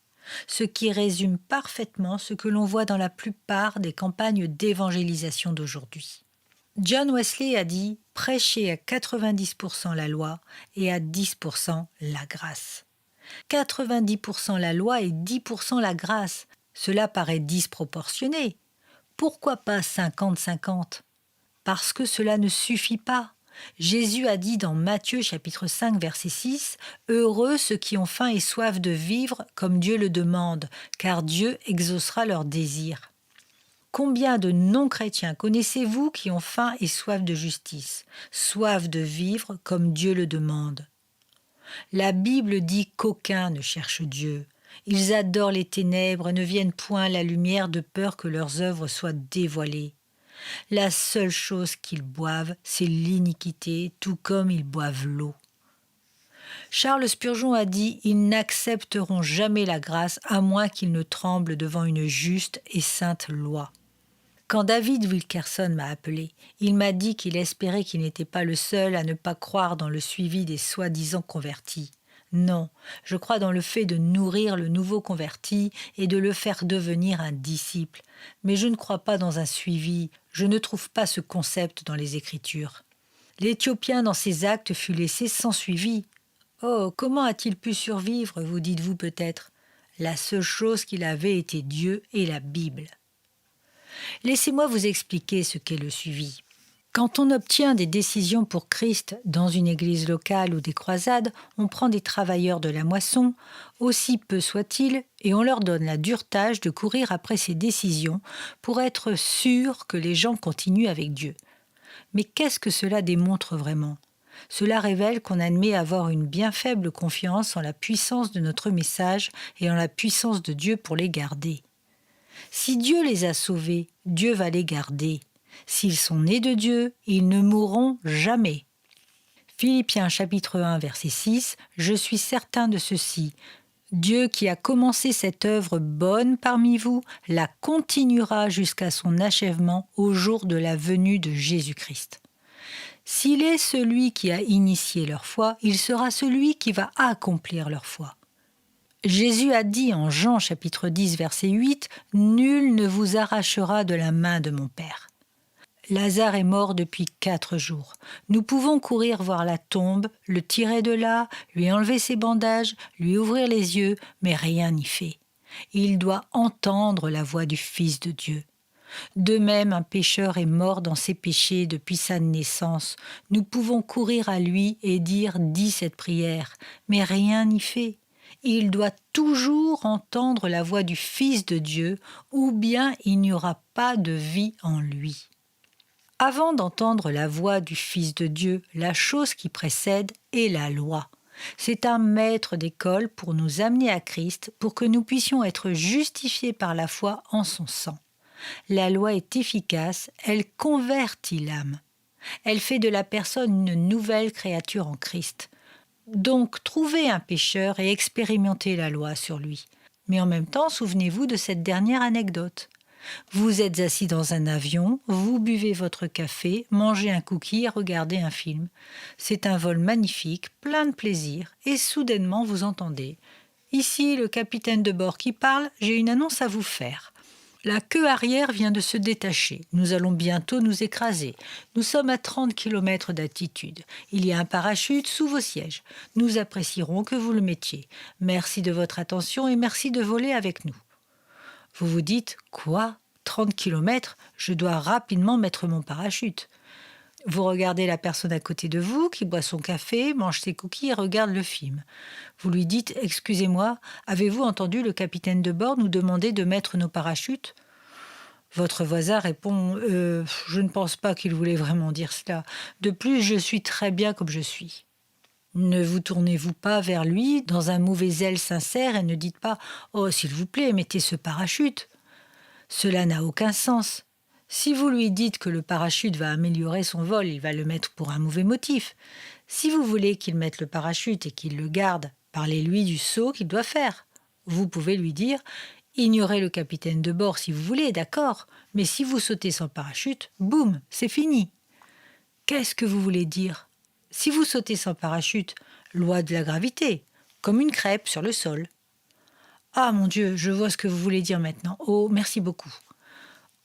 Speaker 1: Ce qui résume parfaitement ce que l'on voit dans la plupart des campagnes d'évangélisation d'aujourd'hui. John Wesley a dit « Prêchez à 90% la loi et à 10% la grâce ». 90% la loi et 10% la grâce, cela paraît disproportionné. Pourquoi pas 50-50 ? Parce que cela ne suffit pas. Jésus a dit dans Matthieu chapitre 5 verset 6 « Heureux ceux qui ont faim et soif de vivre comme Dieu le demande, car Dieu exaucera leurs désirs. » Combien de non-chrétiens connaissez-vous qui ont faim et soif de justice, soif de vivre comme Dieu le demande ? La Bible dit qu'aucun ne cherche Dieu. Ils adorent les ténèbres, ne viennent point à la lumière de peur que leurs œuvres soient dévoilées. La seule chose qu'ils boivent, c'est l'iniquité, tout comme ils boivent l'eau. Charles Spurgeon a dit « Ils n'accepteront jamais la grâce à moins qu'ils ne tremblent devant une juste et sainte loi. » Quand David Wilkerson m'a appelé, il m'a dit qu'il espérait qu'il n'était pas le seul à ne pas croire dans le suivi des soi-disant convertis. Non, je crois dans le fait de nourrir le nouveau converti et de le faire devenir un disciple. Mais je ne crois pas dans un suivi, je ne trouve pas ce concept dans les Écritures. L'Éthiopien dans ses actes fut laissé sans suivi. Oh, comment a-t-il pu survivre, vous dites-vous peut-être ? La seule chose qu'il avait était Dieu et la Bible. Laissez-moi vous expliquer ce qu'est le suivi. Quand on obtient des décisions pour Christ dans une église locale ou des croisades, on prend des travailleurs de la moisson, aussi peu soit-il, et on leur donne la dure tâche de courir après ces décisions pour être sûr que les gens continuent avec Dieu. Mais qu'est-ce que cela démontre vraiment ? Cela révèle qu'on admet avoir une bien faible confiance en la puissance de notre message et en la puissance de Dieu pour les garder. Si Dieu les a sauvés, Dieu va les garder. S'ils sont nés de Dieu, ils ne mourront jamais. Philippiens chapitre 1 verset 6 « Je suis certain de ceci. Dieu qui a commencé cette œuvre bonne parmi vous, la continuera jusqu'à son achèvement au jour de la venue de Jésus-Christ. » S'il est celui qui a initié leur foi, il sera celui qui va accomplir leur foi. Jésus a dit en Jean chapitre 10 verset 8 « Nul ne vous arrachera de la main de mon Père. » Lazare est mort depuis 4 jours. Nous pouvons courir voir la tombe, le tirer de là, lui enlever ses bandages, lui ouvrir les yeux, mais rien n'y fait. Il doit entendre la voix du Fils de Dieu. De même, un pécheur est mort dans ses péchés depuis sa naissance. Nous pouvons courir à lui et dire « Dis cette prière », mais rien n'y fait. Il doit toujours entendre la voix du Fils de Dieu, ou bien il n'y aura pas de vie en lui. Avant d'entendre la voix du Fils de Dieu, la chose qui précède est la loi. C'est un maître d'école pour nous amener à Christ, pour que nous puissions être justifiés par la foi en son sang. La loi est efficace, elle convertit l'âme. Elle fait de la personne une nouvelle créature en Christ. Donc, trouvez un pécheur et expérimentez la loi sur lui. Mais en même temps, souvenez-vous de cette dernière anecdote. Vous êtes assis dans un avion, vous buvez votre café, mangez un cookie et regardez un film. C'est un vol magnifique, plein de plaisir, et soudainement vous entendez « Ici, le capitaine de bord qui parle, j'ai une annonce à vous faire. La queue arrière vient de se détacher. Nous allons bientôt nous écraser. Nous sommes à 30 km d'altitude. Il y a un parachute sous vos sièges. Nous apprécierons que vous le mettiez. Merci de votre attention et merci de voler avec nous. » Vous vous dites « Quoi ? 30 km ? Je dois rapidement mettre mon parachute. » Vous regardez la personne à côté de vous qui boit son café, mange ses cookies et regarde le film. Vous lui dites « Excusez-moi, avez-vous entendu le capitaine de bord nous demander de mettre nos parachutes ?» Votre voisin répond « Je ne pense pas qu'il voulait vraiment dire cela. De plus, je suis très bien comme je suis. » Ne vous tournez-vous pas vers lui dans un mauvais zèle sincère et ne dites pas « Oh, s'il vous plaît, mettez ce parachute ». Cela n'a aucun sens. Si vous lui dites que le parachute va améliorer son vol, il va le mettre pour un mauvais motif. Si vous voulez qu'il mette le parachute et qu'il le garde, parlez-lui du saut qu'il doit faire. Vous pouvez lui dire « Ignorez le capitaine de bord si vous voulez, d'accord, mais si vous sautez sans parachute, boum, c'est fini. » Qu'est-ce que vous voulez dire ? Si vous sautez sans parachute, loi de la gravité, comme une crêpe sur le sol. Ah mon Dieu, je vois ce que vous voulez dire maintenant. Oh, merci beaucoup.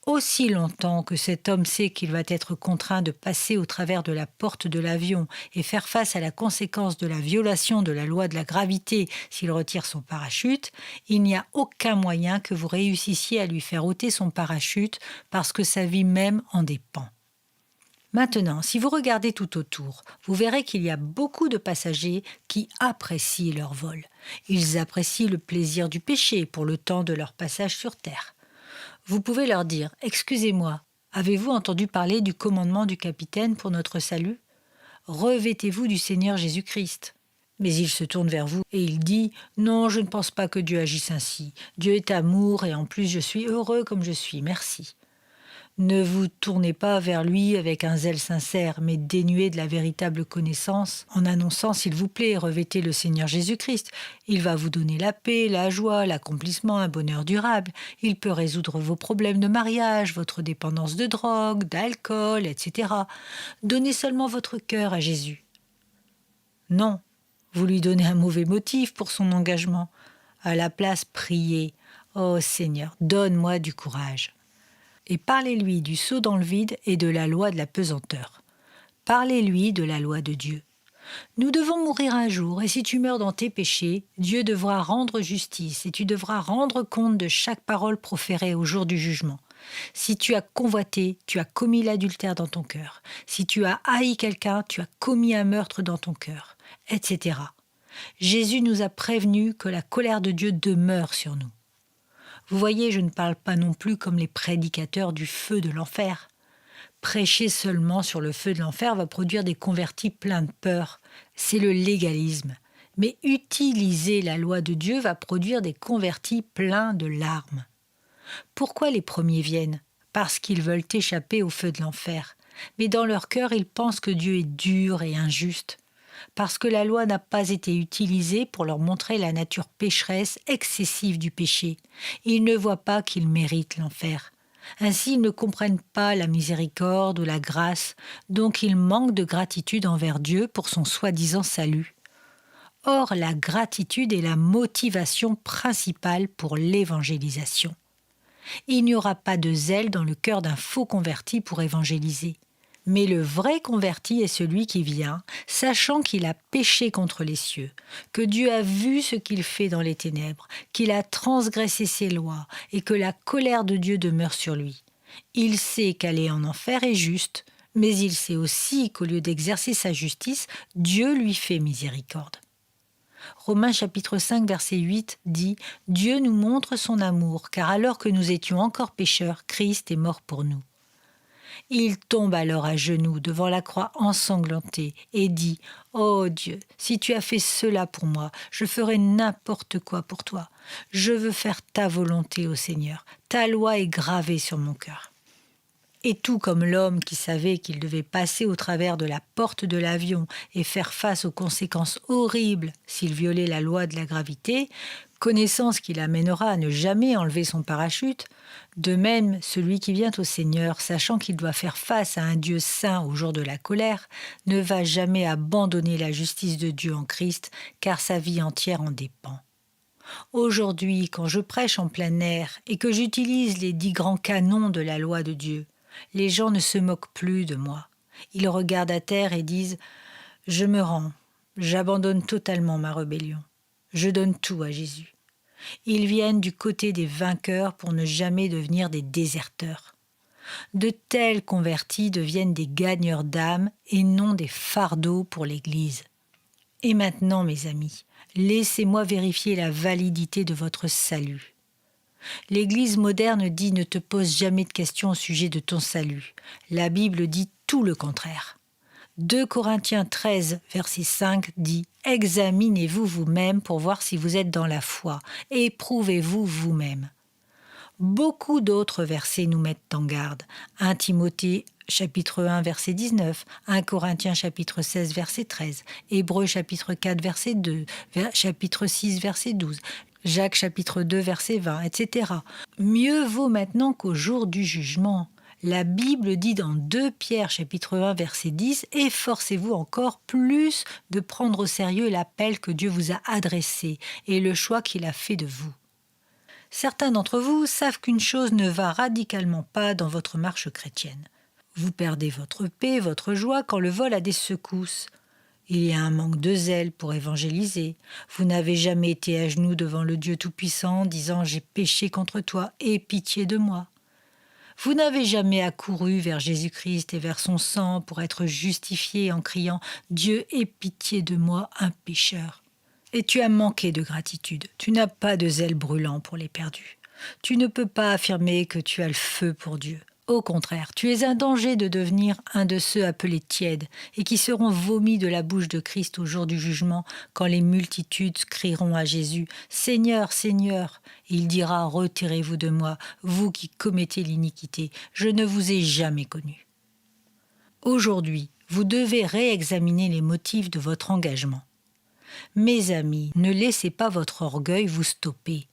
Speaker 1: Aussi longtemps que cet homme sait qu'il va être contraint de passer au travers de la porte de l'avion et faire face à la conséquence de la violation de la loi de la gravité s'il retire son parachute, il n'y a aucun moyen que vous réussissiez à lui faire ôter son parachute parce que sa vie même en dépend. Maintenant, si vous regardez tout autour, vous verrez qu'il y a beaucoup de passagers qui apprécient leur vol. Ils apprécient le plaisir du péché pour le temps de leur passage sur Terre. Vous pouvez leur dire « Excusez-moi, avez-vous entendu parler du commandement du capitaine pour notre salut ? Revêtez-vous du Seigneur Jésus-Christ. » Mais il se tourne vers vous et il dit « Non, je ne pense pas que Dieu agisse ainsi. Dieu est amour et en plus je suis heureux comme je suis, merci. » Ne vous tournez pas vers lui avec un zèle sincère, mais dénué de la véritable connaissance, en annonçant « S'il vous plaît, revêtez le Seigneur Jésus-Christ. Il va vous donner la paix, la joie, l'accomplissement, un bonheur durable. Il peut résoudre vos problèmes de mariage, votre dépendance de drogue, d'alcool, etc. Donnez seulement votre cœur à Jésus. » Non, vous lui donnez un mauvais motif pour son engagement. À la place, priez « Oh Seigneur, donne-moi du courage. » Et parlez-lui du saut dans le vide et de la loi de la pesanteur. Parlez-lui de la loi de Dieu. Nous devons mourir un jour, et si tu meurs dans tes péchés, Dieu devra rendre justice, et tu devras rendre compte de chaque parole proférée au jour du jugement. Si tu as convoité, tu as commis l'adultère dans ton cœur. Si tu as haï quelqu'un, tu as commis un meurtre dans ton cœur, etc. Jésus nous a prévenus que la colère de Dieu demeure sur nous. Vous voyez, je ne parle pas non plus comme les prédicateurs du feu de l'enfer. Prêcher seulement sur le feu de l'enfer va produire des convertis pleins de peur. C'est le légalisme. Mais utiliser la loi de Dieu va produire des convertis pleins de larmes. Pourquoi les premiers viennent ? Parce qu'ils veulent échapper au feu de l'enfer. Mais dans leur cœur, ils pensent que Dieu est dur et injuste. Parce que la loi n'a pas été utilisée pour leur montrer la nature pécheresse excessive du péché. Ils ne voient pas qu'ils méritent l'enfer. Ainsi, ils ne comprennent pas la miséricorde ou la grâce, donc ils manquent de gratitude envers Dieu pour son soi-disant salut. Or, la gratitude est la motivation principale pour l'évangélisation. Il n'y aura pas de zèle dans le cœur d'un faux converti pour évangéliser. Mais le vrai converti est celui qui vient, sachant qu'il a péché contre les cieux, que Dieu a vu ce qu'il fait dans les ténèbres, qu'il a transgressé ses lois et que la colère de Dieu demeure sur lui. Il sait qu'aller en enfer est juste, mais il sait aussi qu'au lieu d'exercer sa justice, Dieu lui fait miséricorde. Romains chapitre 5 verset 8 dit « Dieu nous montre son amour, car alors que nous étions encore pécheurs, Christ est mort pour nous. » Il tombe alors à genoux devant la croix ensanglantée et dit « Ô Dieu, si tu as fait cela pour moi, je ferai n'importe quoi pour toi. Je veux faire ta volonté, ô Seigneur. Ta loi est gravée sur mon cœur. » Et tout comme l'homme qui savait qu'il devait passer au travers de la porte de l'avion et faire face aux conséquences horribles s'il violait la loi de la gravité, connaissance qui l'amènera à ne jamais enlever son parachute, de même celui qui vient au Seigneur, sachant qu'il doit faire face à un Dieu saint au jour de la colère, ne va jamais abandonner la justice de Dieu en Christ, car sa vie entière en dépend. Aujourd'hui, quand je prêche en plein air et que j'utilise les 10 grands canons de la loi de Dieu, les gens ne se moquent plus de moi. Ils regardent à terre et disent « Je me rends, j'abandonne totalement ma rébellion. Je donne tout à Jésus. » Ils viennent du côté des vainqueurs pour ne jamais devenir des déserteurs. De tels convertis deviennent des gagneurs d'âme et non des fardeaux pour l'Église. Et maintenant, mes amis, laissez-moi vérifier la validité de votre salut. L'Église moderne dit « ne te pose jamais de questions au sujet de ton salut ». La Bible dit tout le contraire. 2 Corinthiens 13, verset 5 dit « Examinez-vous vous-même pour voir si vous êtes dans la foi, et éprouvez-vous vous-même ». Beaucoup d'autres versets nous mettent en garde. 1 Timothée chapitre 1, verset 19, 1 Corinthiens chapitre 16, verset 13, Hébreux chapitre 4, verset 2, chapitre 6, verset 12, Jacques chapitre 2, verset 20, etc. Mieux vaut maintenant qu'au jour du jugement. La Bible dit dans 2 Pierre chapitre 1, verset 10, « Efforcez-vous encore plus de prendre au sérieux l'appel que Dieu vous a adressé et le choix qu'il a fait de vous. » Certains d'entre vous savent qu'une chose ne va radicalement pas dans votre marche chrétienne. Vous perdez votre paix, votre joie quand le vol a des secousses. Il y a un manque de zèle pour évangéliser. Vous n'avez jamais été à genoux devant le Dieu Tout-Puissant, disant « J'ai péché contre toi, aie pitié de moi ». Vous n'avez jamais accouru vers Jésus-Christ et vers son sang pour être justifié en criant « Dieu, aie pitié de moi, un pécheur ». Et tu as manqué de gratitude. Tu n'as pas de zèle brûlant pour les perdus. Tu ne peux pas affirmer que tu as le feu pour Dieu. Au contraire, tu es un danger de devenir un de ceux appelés tièdes et qui seront vomis de la bouche de Christ au jour du jugement quand les multitudes crieront à Jésus « Seigneur, Seigneur !» Il dira « Retirez-vous de moi, vous qui commettez l'iniquité, je ne vous ai jamais connu. » Aujourd'hui, vous devez réexaminer les motifs de votre engagement. Mes amis, ne laissez pas votre orgueil vous stopper.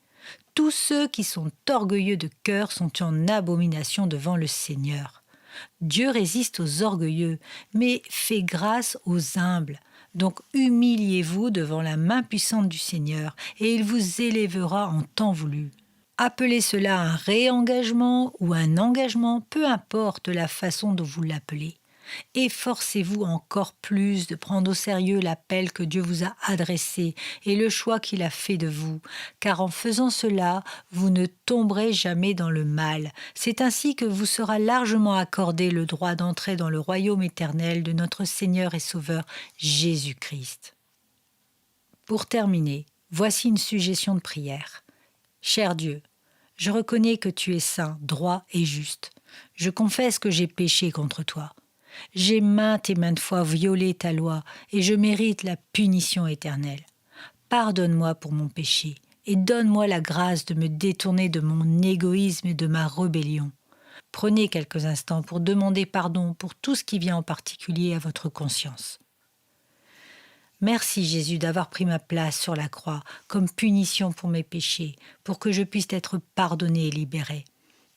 Speaker 1: Tous ceux qui sont orgueilleux de cœur sont en abomination devant le Seigneur. Dieu résiste aux orgueilleux, mais fait grâce aux humbles. Donc humiliez-vous devant la main puissante du Seigneur, et il vous élèvera en temps voulu. Appelez cela un réengagement ou un engagement, peu importe la façon dont vous l'appelez. Efforcez-vous encore plus de prendre au sérieux l'appel que Dieu vous a adressé et le choix qu'il a fait de vous, car en faisant cela, vous ne tomberez jamais dans le mal. C'est ainsi que vous sera largement accordé le droit d'entrer dans le royaume éternel de notre Seigneur et Sauveur Jésus-Christ. Pour terminer, voici une suggestion de prière. Cher Dieu, je reconnais que tu es saint, droit et juste. Je confesse que j'ai péché contre toi. J'ai maintes et maintes fois violé ta loi et je mérite la punition éternelle. Pardonne-moi pour mon péché et donne-moi la grâce de me détourner de mon égoïsme et de ma rébellion. Prenez quelques instants pour demander pardon pour tout ce qui vient en particulier à votre conscience. Merci Jésus d'avoir pris ma place sur la croix comme punition pour mes péchés, pour que je puisse être pardonné et libéré.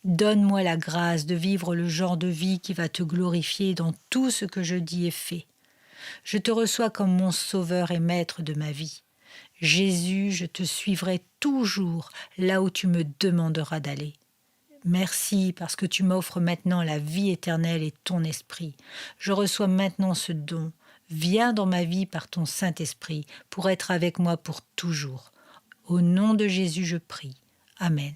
Speaker 1: Donne-moi la grâce de vivre le genre de vie qui va te glorifier dans tout ce que je dis et fais. Je te reçois comme mon sauveur et maître de ma vie. Jésus, je te suivrai toujours là où tu me demanderas d'aller. Merci parce que tu m'offres maintenant la vie éternelle et ton esprit. Je reçois maintenant ce don. Viens dans ma vie par ton Saint-Esprit pour être avec moi pour toujours. Au nom de Jésus, je prie. Amen.